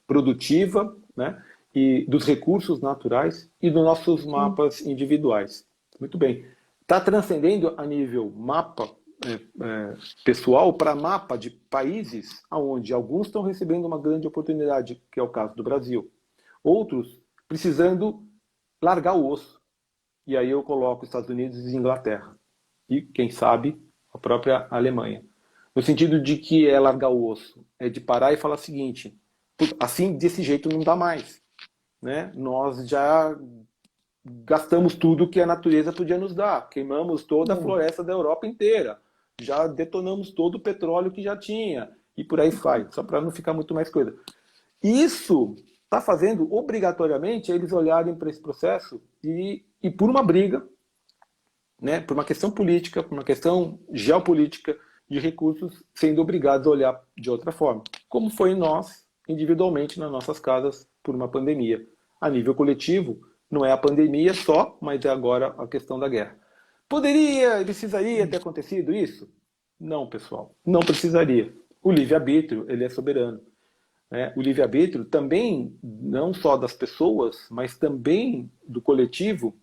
produtiva, né? E dos recursos naturais e dos nossos mapas individuais. Muito bem. Está transcendendo a nível mapa pessoal para mapa de países onde alguns estão recebendo uma grande oportunidade, que é o caso do Brasil. Outros precisando largar o osso. E aí eu coloco Estados Unidos e Inglaterra. E, quem sabe, a própria Alemanha. No sentido de que é largar o osso. É de parar e falar o seguinte: assim, desse jeito não dá mais. Né? Nós já gastamos tudo que a natureza podia nos dar. Queimamos toda a floresta da Europa inteira. Já detonamos todo o petróleo que já tinha. E por aí vai, só para não ficar muito mais coisa. Isso está fazendo, obrigatoriamente, eles olharem para esse processo e por uma briga, né, por uma questão política, por uma questão geopolítica de recursos, sendo obrigados a olhar de outra forma. Como foi nós, individualmente, nas nossas casas, por uma pandemia. A nível coletivo, não é a pandemia só, mas é agora a questão da guerra. Precisaria ter acontecido isso? Não, pessoal, não precisaria. O livre-arbítrio, ele é soberano. O livre-arbítrio também, não só das pessoas, mas também do coletivo,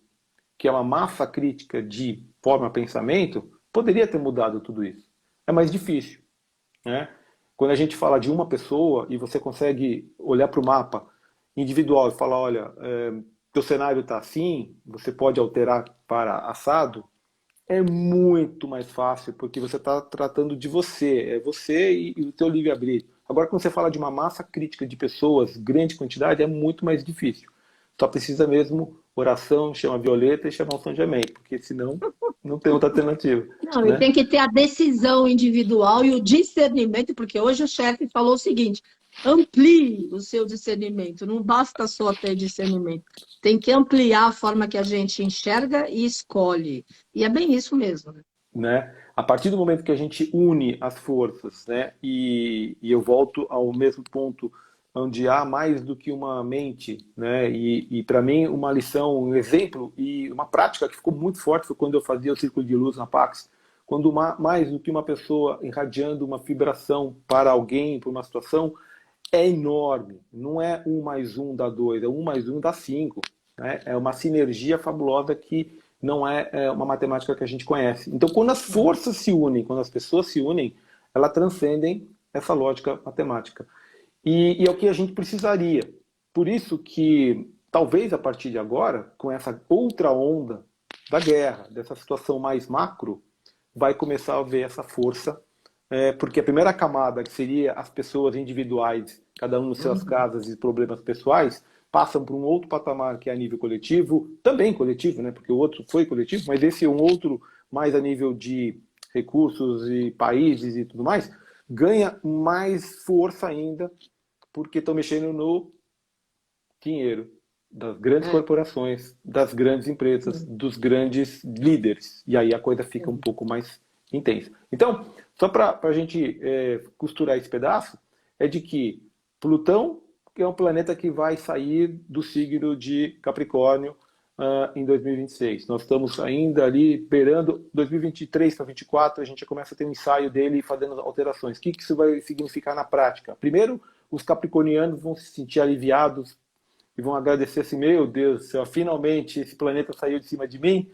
que é uma massa crítica de forma pensamento, poderia ter mudado tudo isso. É mais difícil. Né? Quando a gente fala de uma pessoa e você consegue olhar para o mapa individual e falar, olha, teu cenário está assim, você pode alterar para assado, é muito mais fácil, porque você está tratando de você, é você e o teu livre-arbítrio. Agora, quando você fala de uma massa crítica de pessoas, grande quantidade, é muito mais difícil. Só precisa mesmo oração, chama Violeta e chamar o São Germain, porque senão não tem outra alternativa. Não, e Né? tem que ter a decisão individual e o discernimento, porque hoje o chefe falou o seguinte: amplie o seu discernimento, não basta só ter discernimento, tem que ampliar a forma que a gente enxerga e escolhe. E é bem isso mesmo. Né? A partir do momento que a gente une as forças, né? E eu volto ao mesmo ponto onde há mais do que uma mente, né? E para mim, uma lição, um exemplo e uma prática que ficou muito forte foi quando eu fazia o Círculo de Luz na Pax, quando mais do que uma pessoa irradiando uma vibração para alguém, para uma situação, é enorme. Não é 1+1 dá 2, é 1+1 dá 5. Né? É uma sinergia fabulosa que não é uma matemática que a gente conhece. Então, quando as forças se unem, quando as pessoas se unem, elas transcendem essa lógica matemática. E é o que a gente precisaria. Por isso que, talvez a partir de agora, com essa outra onda da guerra, dessa situação mais macro, vai começar a ver essa força, porque a primeira camada, que seria as pessoas individuais, cada um nas suas casas e problemas pessoais, passam por um outro patamar que é a nível coletivo, também coletivo, né? Porque o outro foi coletivo, mas esse é um outro mais a nível de recursos e países e tudo mais, ganha mais força ainda, porque estão mexendo no dinheiro das grandes corporações, das grandes empresas, dos grandes líderes. E aí a coisa fica um pouco mais intensa. Então, só para a gente costurar esse pedaço, é de que Plutão é um planeta que vai sair do signo de Capricórnio em 2026. Nós estamos ainda ali beirando 2023 para 2024, a gente já começa a ter um ensaio dele fazendo alterações. O que isso vai significar na prática? Primeiro, os capricornianos vão se sentir aliviados e vão agradecer assim, meu Deus do céu, finalmente esse planeta saiu de cima de mim,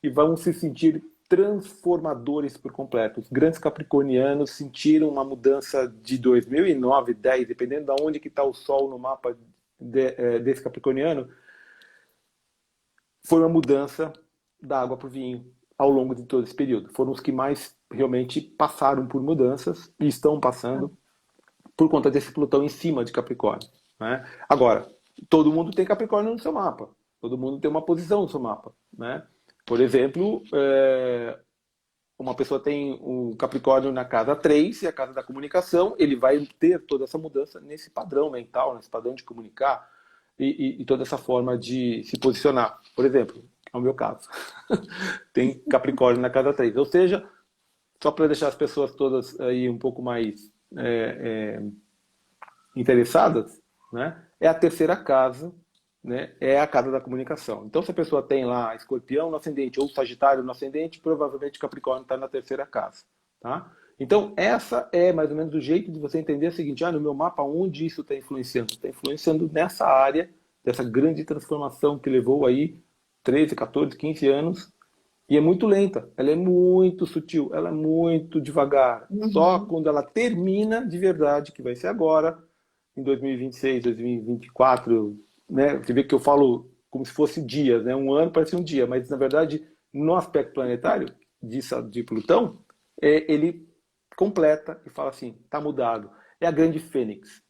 e vão se sentir transformadores por completo. Os grandes capricornianos sentiram uma mudança de 2009, 10, dependendo de onde que está o Sol no mapa desse capricorniano, foi uma mudança da água para o vinho ao longo de todo esse período. Foram os que mais realmente passaram por mudanças e estão passando por conta desse Plutão em cima de Capricórnio. Né? Agora, todo mundo tem Capricórnio no seu mapa. Todo mundo tem uma posição no seu mapa. Né? Por exemplo, uma pessoa tem um Capricórnio na casa 3, e a casa da comunicação, ele vai ter toda essa mudança nesse padrão mental, nesse padrão de comunicar e toda essa forma de se posicionar. Por exemplo, é o meu caso. Tem Capricórnio na casa 3. Ou seja, só para deixar as pessoas todas aí um pouco mais interessadas, né? É a terceira casa, né? É a casa da comunicação. Então, se a pessoa tem lá Escorpião no ascendente ou Sagitário no ascendente, provavelmente Capricórnio está na terceira casa. Tá? Então, essa é mais ou menos o jeito de você entender o seguinte, no meu mapa, onde isso está influenciando? Está influenciando nessa área, dessa grande transformação que levou aí 13, 14, 15 anos, e é muito lenta, ela é muito sutil, ela é muito devagar. Só quando ela termina de verdade, que vai ser agora, em 2026, 2024, né? Você vê que eu falo como se fosse dias, né? Um ano parece um dia, mas na verdade, no aspecto planetário de Plutão, ele completa e fala assim, está mudado. É a grande fênix,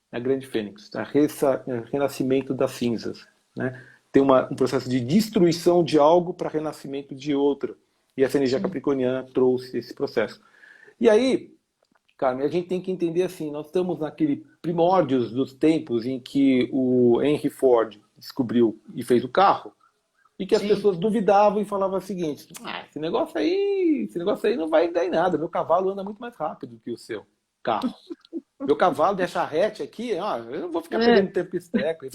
renascimento das cinzas. Né? Tem um processo de destruição de algo para renascimento de outra. E essa energia capricorniana trouxe esse processo. E aí, Carmen, a gente tem que entender assim, nós estamos naquele primórdios dos tempos em que o Henry Ford descobriu e fez o carro, e que as pessoas duvidavam e falavam o seguinte, esse negócio aí não vai dar em nada, meu cavalo anda muito mais rápido que o seu carro. Meu cavalo de charrete aqui, eu não vou ficar perdendo tempo com esse treco.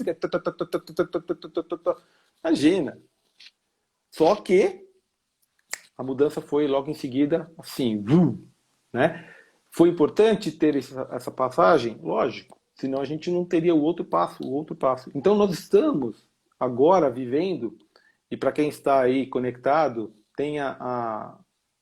Imagina. Só que a mudança foi logo em seguida assim, né? Foi importante ter essa passagem? Lógico, senão a gente não teria o outro passo. Então nós estamos agora vivendo, e para quem está aí conectado, tenha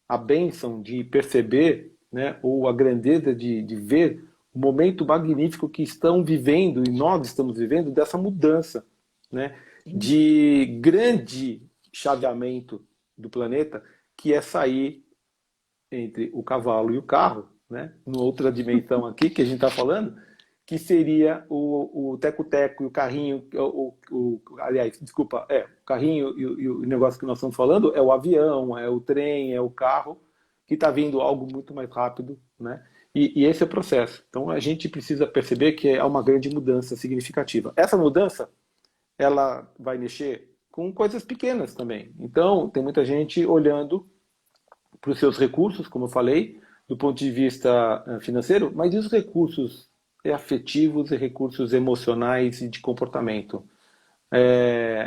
a bênção de perceber, né, ou a grandeza de ver o momento magnífico que estão vivendo, e nós estamos vivendo, dessa mudança, né, de grande chaveamento do planeta, que é sair entre o cavalo e o carro, né, numa outra dimensão aqui que a gente está falando, que seria o teco-teco e o carrinho, aliás, desculpa, o carrinho e o negócio que nós estamos falando é o avião, é o trem, é o carro, que está vindo algo muito mais rápido, né? E esse é o processo. Então a gente precisa perceber que é uma grande mudança significativa. Essa mudança, ela vai mexer com coisas pequenas também. Então tem muita gente olhando para os seus recursos, como eu falei, do ponto de vista financeiro, mas e os recursos afetivos e recursos emocionais e de comportamento.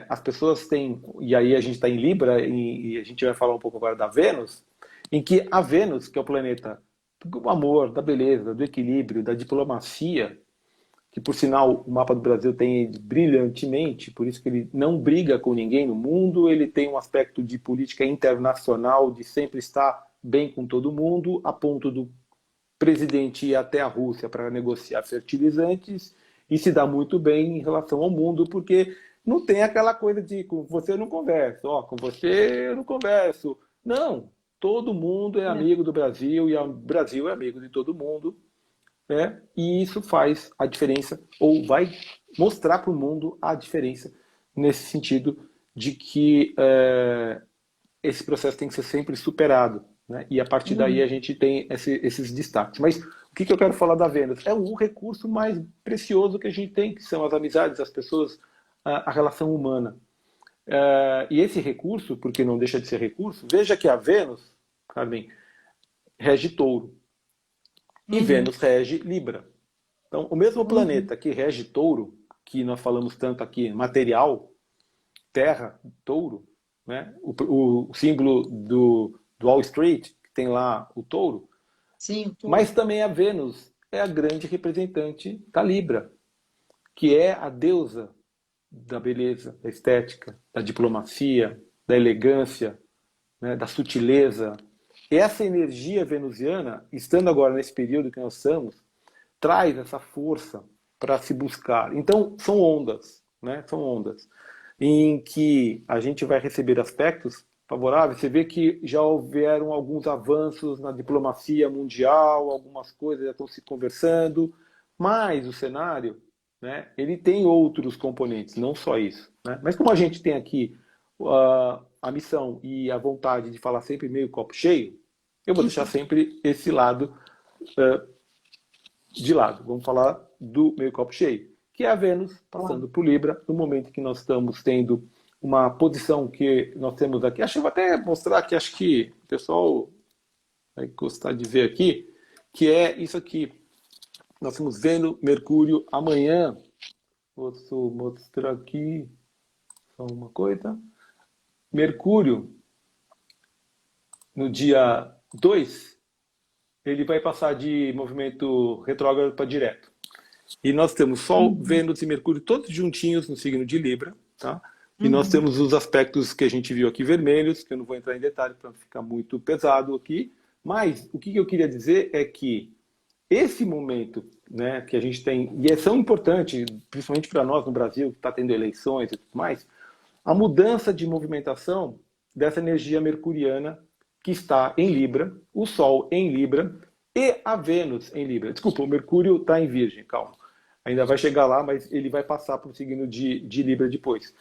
As pessoas têm, e aí a gente está em Libra, e a gente vai falar um pouco agora da Vênus, em que a Vênus, que é o planeta do amor, da beleza, do equilíbrio, da diplomacia, que por sinal o mapa do Brasil tem brilhantemente, por isso que ele não briga com ninguém no mundo, ele tem um aspecto de política internacional, de sempre estar bem com todo mundo, a ponto do presidente ir até a Rússia para negociar fertilizantes e se dá muito bem em relação ao mundo, porque não tem aquela coisa de com você eu não converso, ó, com você eu não converso. Não, todo mundo é amigo do Brasil e o Brasil é amigo de todo mundo, né? E isso faz a diferença, ou vai mostrar para o mundo a diferença nesse sentido de que esse processo tem que ser sempre superado, né? E a partir daí a gente tem esses destaques. Mas o que eu quero falar da Vênus? É o recurso mais precioso que a gente tem, que são as amizades, as pessoas, a relação humana. E esse recurso, porque não deixa de ser recurso, veja que a Vênus, Carmen, rege Touro. E Vênus rege Libra. Então, o mesmo planeta que rege Touro, que nós falamos tanto aqui, material, Terra, Touro, né? O símbolo do Wall Street, que tem lá o Touro. Sim, o Touro. Mas também a Vênus é a grande representante da Libra, que é a deusa da beleza, da estética, da diplomacia, da elegância, né? Da sutileza. Essa energia venusiana, estando agora nesse período que nós estamos, traz essa força para se buscar. Então, são ondas, né? São ondas em que a gente vai receber aspectos favoráveis. Você vê que já houveram alguns avanços na diplomacia mundial, algumas coisas já estão se conversando, mas o cenário, né, ele tem outros componentes, não só isso, né? Mas como a gente tem aqui a missão e a vontade de falar sempre meio copo cheio, eu vou deixar sempre esse lado de lado. Vamos falar do meio copo cheio, que é a Vênus passando por Libra, no momento que nós estamos tendo uma posição que nós temos aqui. Acho que eu vou até mostrar aqui, acho que o pessoal vai gostar de ver aqui, que é isso aqui. Nós estamos vendo Mercúrio amanhã. Vou mostrar aqui só uma coisa. Mercúrio, no dia 2, ele vai passar de movimento retrógrado para direto. E nós temos Sol, Vênus e Mercúrio todos juntinhos no signo de Libra, tá? E nós temos os aspectos que a gente viu aqui vermelhos, que eu não vou entrar em detalhe para não ficar muito pesado aqui. Mas o que eu queria dizer é que esse momento, né, que a gente tem, e é tão importante, principalmente para nós no Brasil, que está tendo eleições e tudo mais, a mudança de movimentação dessa energia mercuriana que está em Libra, o Sol em Libra e a Vênus em Libra. Desculpa, o Mercúrio está em Virgem, calma. Ainda vai chegar lá, mas ele vai passar para o signo de Libra depois.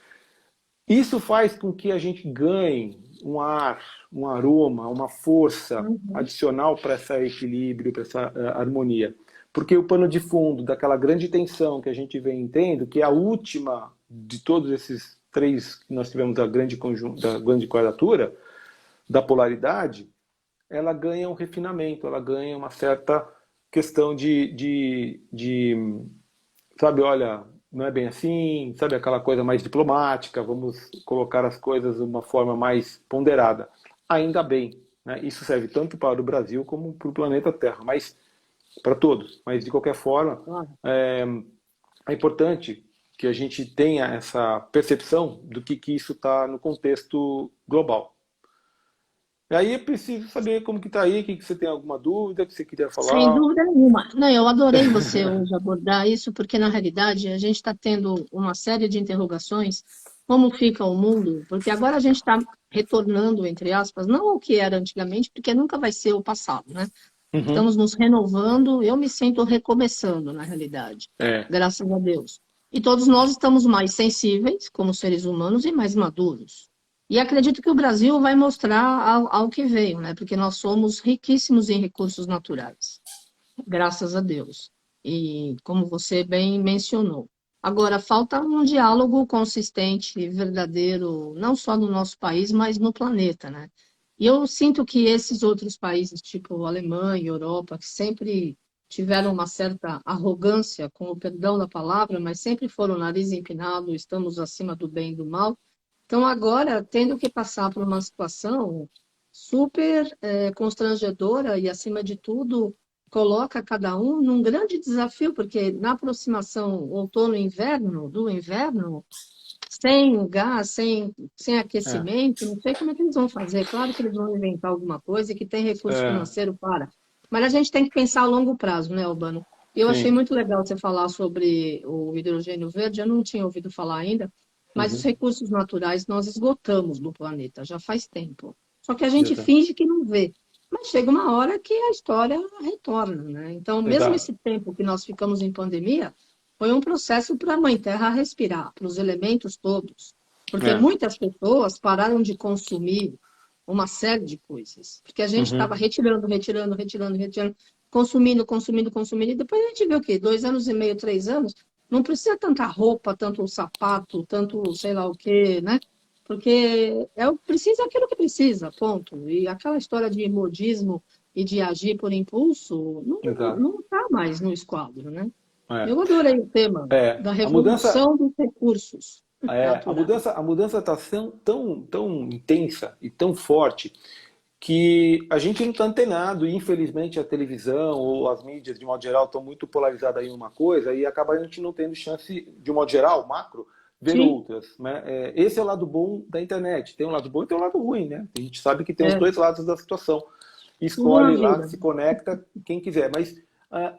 Isso faz com que a gente ganhe um ar, um aroma, uma força adicional para esse equilíbrio, para essa harmonia. Porque o pano de fundo daquela grande tensão que a gente vem tendo, que é a última de todos esses 3 que nós tivemos da grande quadratura, da polaridade, ela ganha um refinamento, ela ganha uma certa questão sabe, olha, não é bem assim, sabe, aquela coisa mais diplomática, vamos colocar as coisas de uma forma mais ponderada. Ainda bem, né? Isso serve tanto para o Brasil como para o planeta Terra, mas para todos. Mas, de qualquer forma, é importante que a gente tenha essa percepção do que isso está no contexto global. E aí é preciso saber como que está aí, que você tem alguma dúvida, que você queria falar. Sem dúvida nenhuma. Não, eu adorei você hoje abordar isso, porque na realidade a gente está tendo uma série de interrogações, como fica o mundo, porque agora a gente está retornando, entre aspas, não ao que era antigamente, porque nunca vai ser o passado, né? Estamos nos renovando, eu me sinto recomeçando, na realidade, graças a Deus. E todos nós estamos mais sensíveis, como seres humanos, e mais maduros. E acredito que o Brasil vai mostrar ao que veio, né? Porque nós somos riquíssimos em recursos naturais, graças a Deus. E como você bem mencionou. Agora, falta um diálogo consistente, verdadeiro, não só no nosso país, mas no planeta, né? E eu sinto que esses outros países, tipo Alemanha, Europa, que sempre tiveram uma certa arrogância, com o perdão da palavra, mas sempre foram nariz empinado, estamos acima do bem e do mal. Então, agora, tendo que passar por uma situação super constrangedora e, acima de tudo, coloca cada um num grande desafio, porque na aproximação outono-inverno, do inverno, sem gás, sem É, aquecimento, não sei como é que eles vão fazer. Claro que eles vão inventar alguma coisa e que tem recurso é, financeiro para. Mas a gente tem que pensar a longo prazo, né, Albano? Eu achei sim. muito legal você falar sobre o hidrogênio verde, eu não tinha ouvido falar ainda, mas os Uhum, recursos naturais nós esgotamos no planeta, já faz tempo. Só que a gente exato. finge que não vê. Mas chega uma hora que a história retorna, né? Então, mesmo Exato. esse tempo que nós ficamos em pandemia, foi um processo para a Mãe Terra respirar, para os elementos todos. Porque É. muitas pessoas pararam de consumir uma série de coisas. Porque a gente estava Uhum. retirando, consumindo. E depois a gente vê o quê? 2 anos e meio, 3 anos, não precisa tanta roupa, tanto sapato, tanto sei lá o quê, né? Porque precisa aquilo que precisa, ponto. E aquela história de modismo e de agir por impulso Exato. não está mais no esquadro, né? É. Eu adorei o tema É. da A mudança, revolução dos recursos a naturais. mudança, a mudança está sendo tão intensa e tão forte que a gente não está antenado, e infelizmente a televisão ou as mídias, de modo geral, estão muito polarizadas em uma coisa e acaba a gente não tendo chance, de modo geral, macro, ver Sim, outras. Né? Esse é o lado bom da internet. Tem um lado bom e tem um lado ruim. Né? A gente sabe que tem os é, dois lados da situação. tudo na Escolhe lá, vida. se conecta, quem quiser. Mas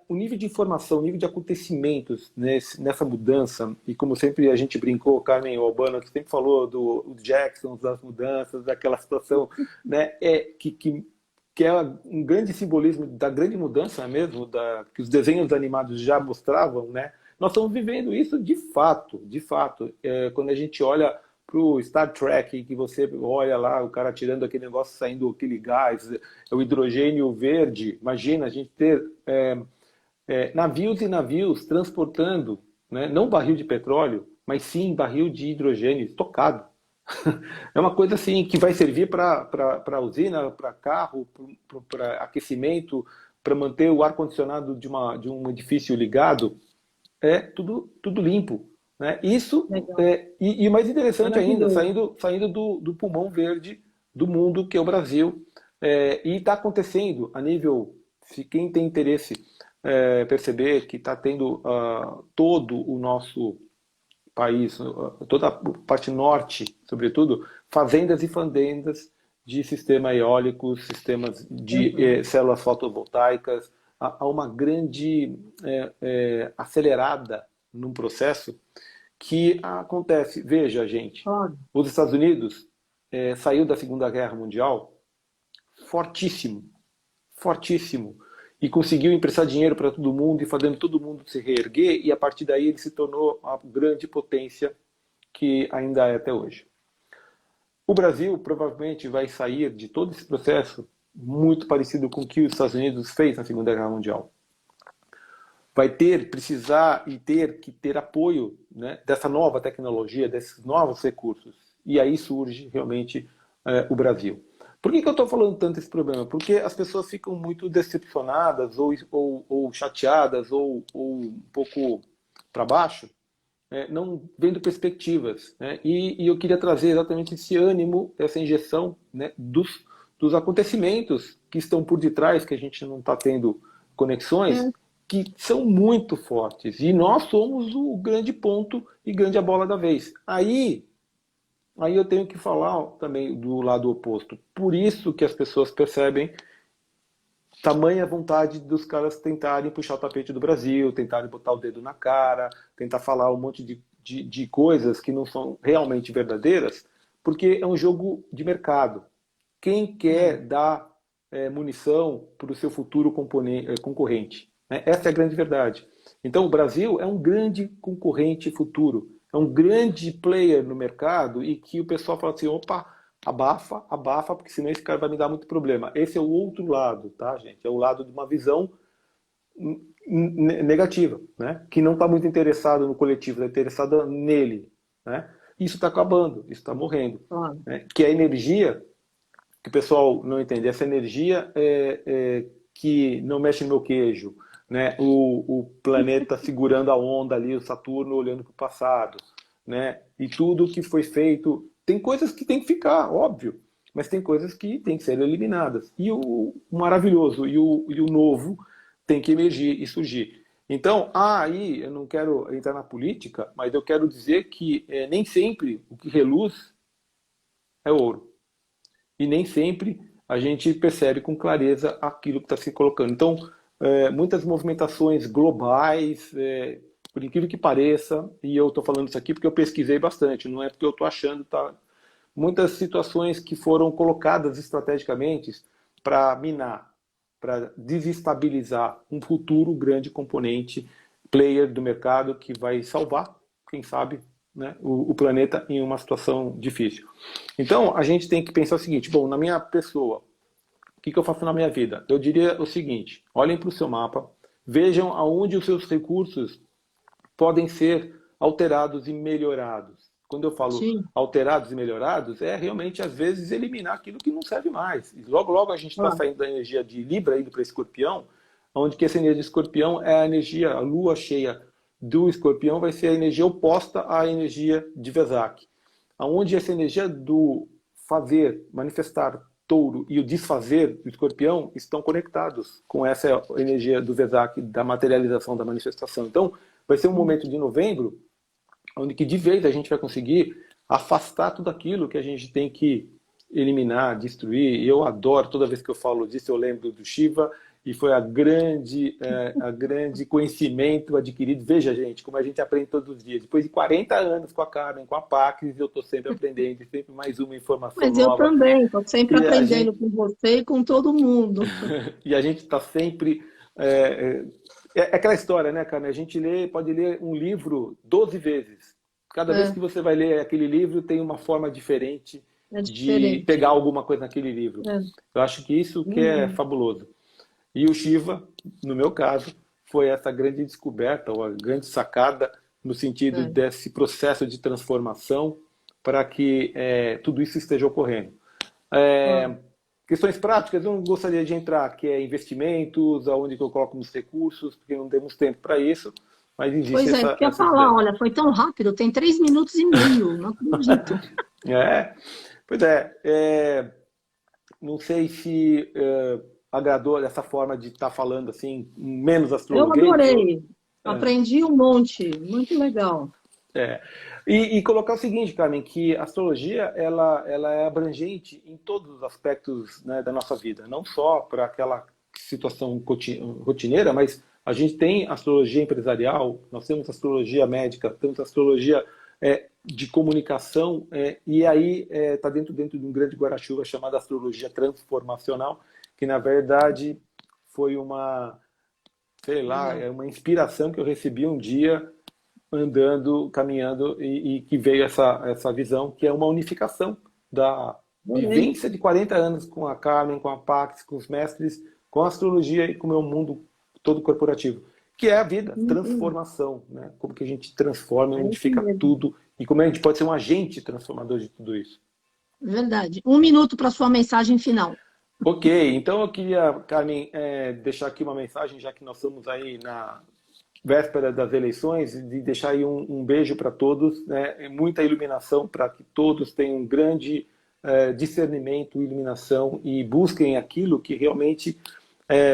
o nível de informação, o nível de acontecimentos nessa mudança, e como sempre a gente brincou, Carmen Albano, que sempre falou do Jackson, das mudanças, daquela situação, né, que é um grande simbolismo da grande mudança mesmo, que os desenhos animados já mostravam, né? Nós estamos vivendo isso de fato, de fato. Quando a gente olha para o Star Trek, que você olha lá, o cara tirando aquele negócio, saindo aquele gás, o hidrogênio verde. Imagina a gente ter navios e navios transportando, né, não barril de petróleo, mas sim barril de hidrogênio estocado. É uma coisa assim que vai servir para usina, para carro, para aquecimento, para manter o ar-condicionado de um edifício ligado. É tudo limpo. Né? Isso, Legal, e o mais interessante ainda, maravilhoso. saindo do pulmão verde do mundo, que é o Brasil, e está acontecendo a nível, se quem tem interesse perceber que está tendo todo o nosso país, toda a parte norte, sobretudo, fazendas e fazendas de sistema eólico, sistemas de Uhum. células fotovoltaicas, há uma grande acelerada num processo que acontece. Veja, gente, Olha, os Estados Unidos saiu da Segunda Guerra Mundial fortíssimo, fortíssimo, e conseguiu emprestar dinheiro para todo mundo e fazendo todo mundo se reerguer, e a partir daí ele se tornou a grande potência que ainda é até hoje. O Brasil provavelmente vai sair de todo esse processo muito parecido com o que os Estados Unidos fez na Segunda Guerra Mundial. Vai precisar e ter que ter apoio, né, dessa nova tecnologia, desses novos recursos. E aí surge realmente o Brasil. Por que eu estou falando tanto desse problema? Porque as pessoas ficam muito decepcionadas ou chateadas ou um pouco para baixo, não vendo perspectivas. Né? E eu queria trazer exatamente esse ânimo, essa injeção, né, dos acontecimentos que estão por detrás, que a gente não está tendo conexões, é, que são muito fortes. E nós somos o grande ponto e grande a bola da vez. Aí eu tenho que falar também do lado oposto. Por isso que as pessoas percebem tamanha vontade dos caras tentarem puxar o tapete do Brasil, tentarem botar o dedo na cara, tentar falar um monte de coisas que não são realmente verdadeiras, porque é um jogo de mercado. Quem é. quer dar munição para o seu futuro concorrente? Né? Essa é a grande verdade. Então, o Brasil é um grande concorrente futuro, é um grande player no mercado e que o pessoal fala assim, opa, abafa, abafa, porque senão esse cara vai me dar muito problema. Esse é o outro lado, tá, gente? É o lado de uma visão negativa, né? Que não está muito interessado no coletivo, está interessado nele, né? Isso está acabando, isso está morrendo, Claro. né? Que a energia, que o pessoal não entende, essa energia que não mexe no meu queijo, né? O planeta segurando a onda ali, o Saturno olhando para o passado, né? E tudo que foi feito, tem coisas que tem que ficar, óbvio, mas tem coisas que tem que ser eliminadas. E o maravilhoso e o novo tem que emergir e surgir. Então, aí eu não quero entrar na política, mas eu quero dizer que nem sempre o que reluz é ouro. E nem sempre a gente percebe com clareza aquilo que está se colocando. Então, muitas movimentações globais, por incrível que pareça, e eu estou falando isso aqui porque eu pesquisei bastante, não é porque eu estou achando, tá? Muitas situações que foram colocadas estrategicamente para minar, para desestabilizar um futuro grande componente, player do mercado que vai salvar, quem sabe, né, o planeta em uma situação difícil. Então, a gente tem que pensar o seguinte, bom, na minha pessoa, o que eu faço na minha vida? Eu diria o seguinte, olhem para o seu mapa, vejam aonde os seus recursos podem ser alterados e melhorados. Quando eu falo Sim. alterados e melhorados, é realmente, às vezes, eliminar aquilo que não serve mais. E logo, logo a gente está saindo da energia de Libra, indo para Escorpião, onde que essa energia de Escorpião é a energia, a lua cheia do Escorpião vai ser a energia oposta à energia de Vesak. Onde essa energia do fazer, manifestar, Touro, e o desfazer do Escorpião estão conectados com essa energia do Vesak, da materialização, da manifestação. Então, vai ser um momento de novembro onde que de vez a gente vai conseguir afastar tudo aquilo que a gente tem que eliminar, destruir. E eu adoro, toda vez que eu falo disso, eu lembro do Shiva, e foi a grande conhecimento adquirido. Veja, gente, como a gente aprende todos os dias. Depois de 40 anos com a Carmen, com a Pax, eu estou sempre aprendendo, sempre mais uma informação Mas nova. eu também, estou sempre aprendendo com você e com todo mundo. E a gente está sempre... É aquela história, né, Carmen? A gente pode ler um livro 12 vezes. Cada vez que você vai ler aquele livro, tem uma forma diferente de pegar alguma coisa naquele livro. Eu acho que isso que é fabuloso. E o Shiva, no meu caso, foi essa grande descoberta, ou a grande sacada, no sentido desse processo de transformação para que tudo isso esteja ocorrendo. Questões práticas, eu não gostaria de entrar, que é investimentos, aonde que eu coloco meus recursos, porque não temos tempo para isso, mas existe pois essa... Pois quer falar, olha, foi tão rápido, tem 3 minutos e meio, não acredito. Pois não sei se agradou essa forma de estar falando assim, menos astrologia. Eu adorei, aprendi um monte, muito legal. E colocar o seguinte, Carmen, que a astrologia ela é abrangente em todos os aspectos, né, da nossa vida, não só para aquela situação rotineira, mas a gente tem astrologia empresarial, nós temos astrologia médica, temos astrologia de comunicação, e aí está dentro de um grande guarda-chuva chamado astrologia transformacional, que na verdade foi uma, sei lá, uma inspiração que eu recebi um dia andando, caminhando, e que veio essa visão, que é uma unificação da vivência de 40 anos com a Carmen, com a Pax, com os mestres, com a astrologia e com o meu mundo todo corporativo, que é a vida, transformação, né? Como que a gente transforma, unifica tudo, e como a gente pode ser um agente transformador de tudo isso. Verdade. 1 minuto para sua mensagem final. Ok, então eu queria, Carmen, deixar aqui uma mensagem, já que nós estamos aí na véspera das eleições, de deixar aí um beijo para todos, né? Muita iluminação para que todos tenham um grande discernimento, iluminação, e busquem aquilo que realmente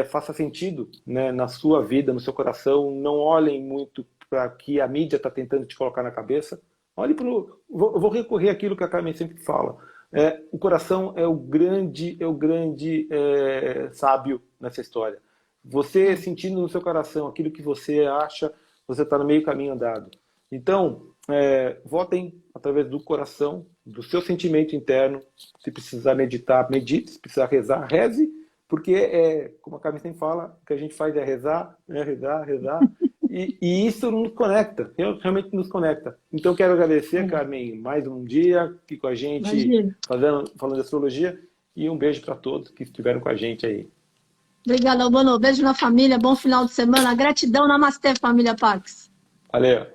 faça sentido, né, na sua vida, no seu coração. Não olhem muito para que a mídia está tentando te colocar na cabeça. Olhe vou recorrer àquilo que a Carmen sempre fala. O coração é o grande sábio nessa história. Você sentindo no seu coração aquilo que você acha, você está no meio caminho andado. Então, votem através do coração, do seu sentimento interno. Se precisar meditar, medite. Se precisar rezar, reze. Porque, como a Carmen sempre fala, o que a gente faz é rezar, rezar. E isso nos conecta, realmente nos conecta. Então, quero agradecer, Carmen, mais um dia aqui com a gente, falando de astrologia. E um beijo para todos que estiveram com a gente aí. Obrigada, Albano. Beijo na família, bom final de semana. Gratidão, namastê, família Pax. Valeu.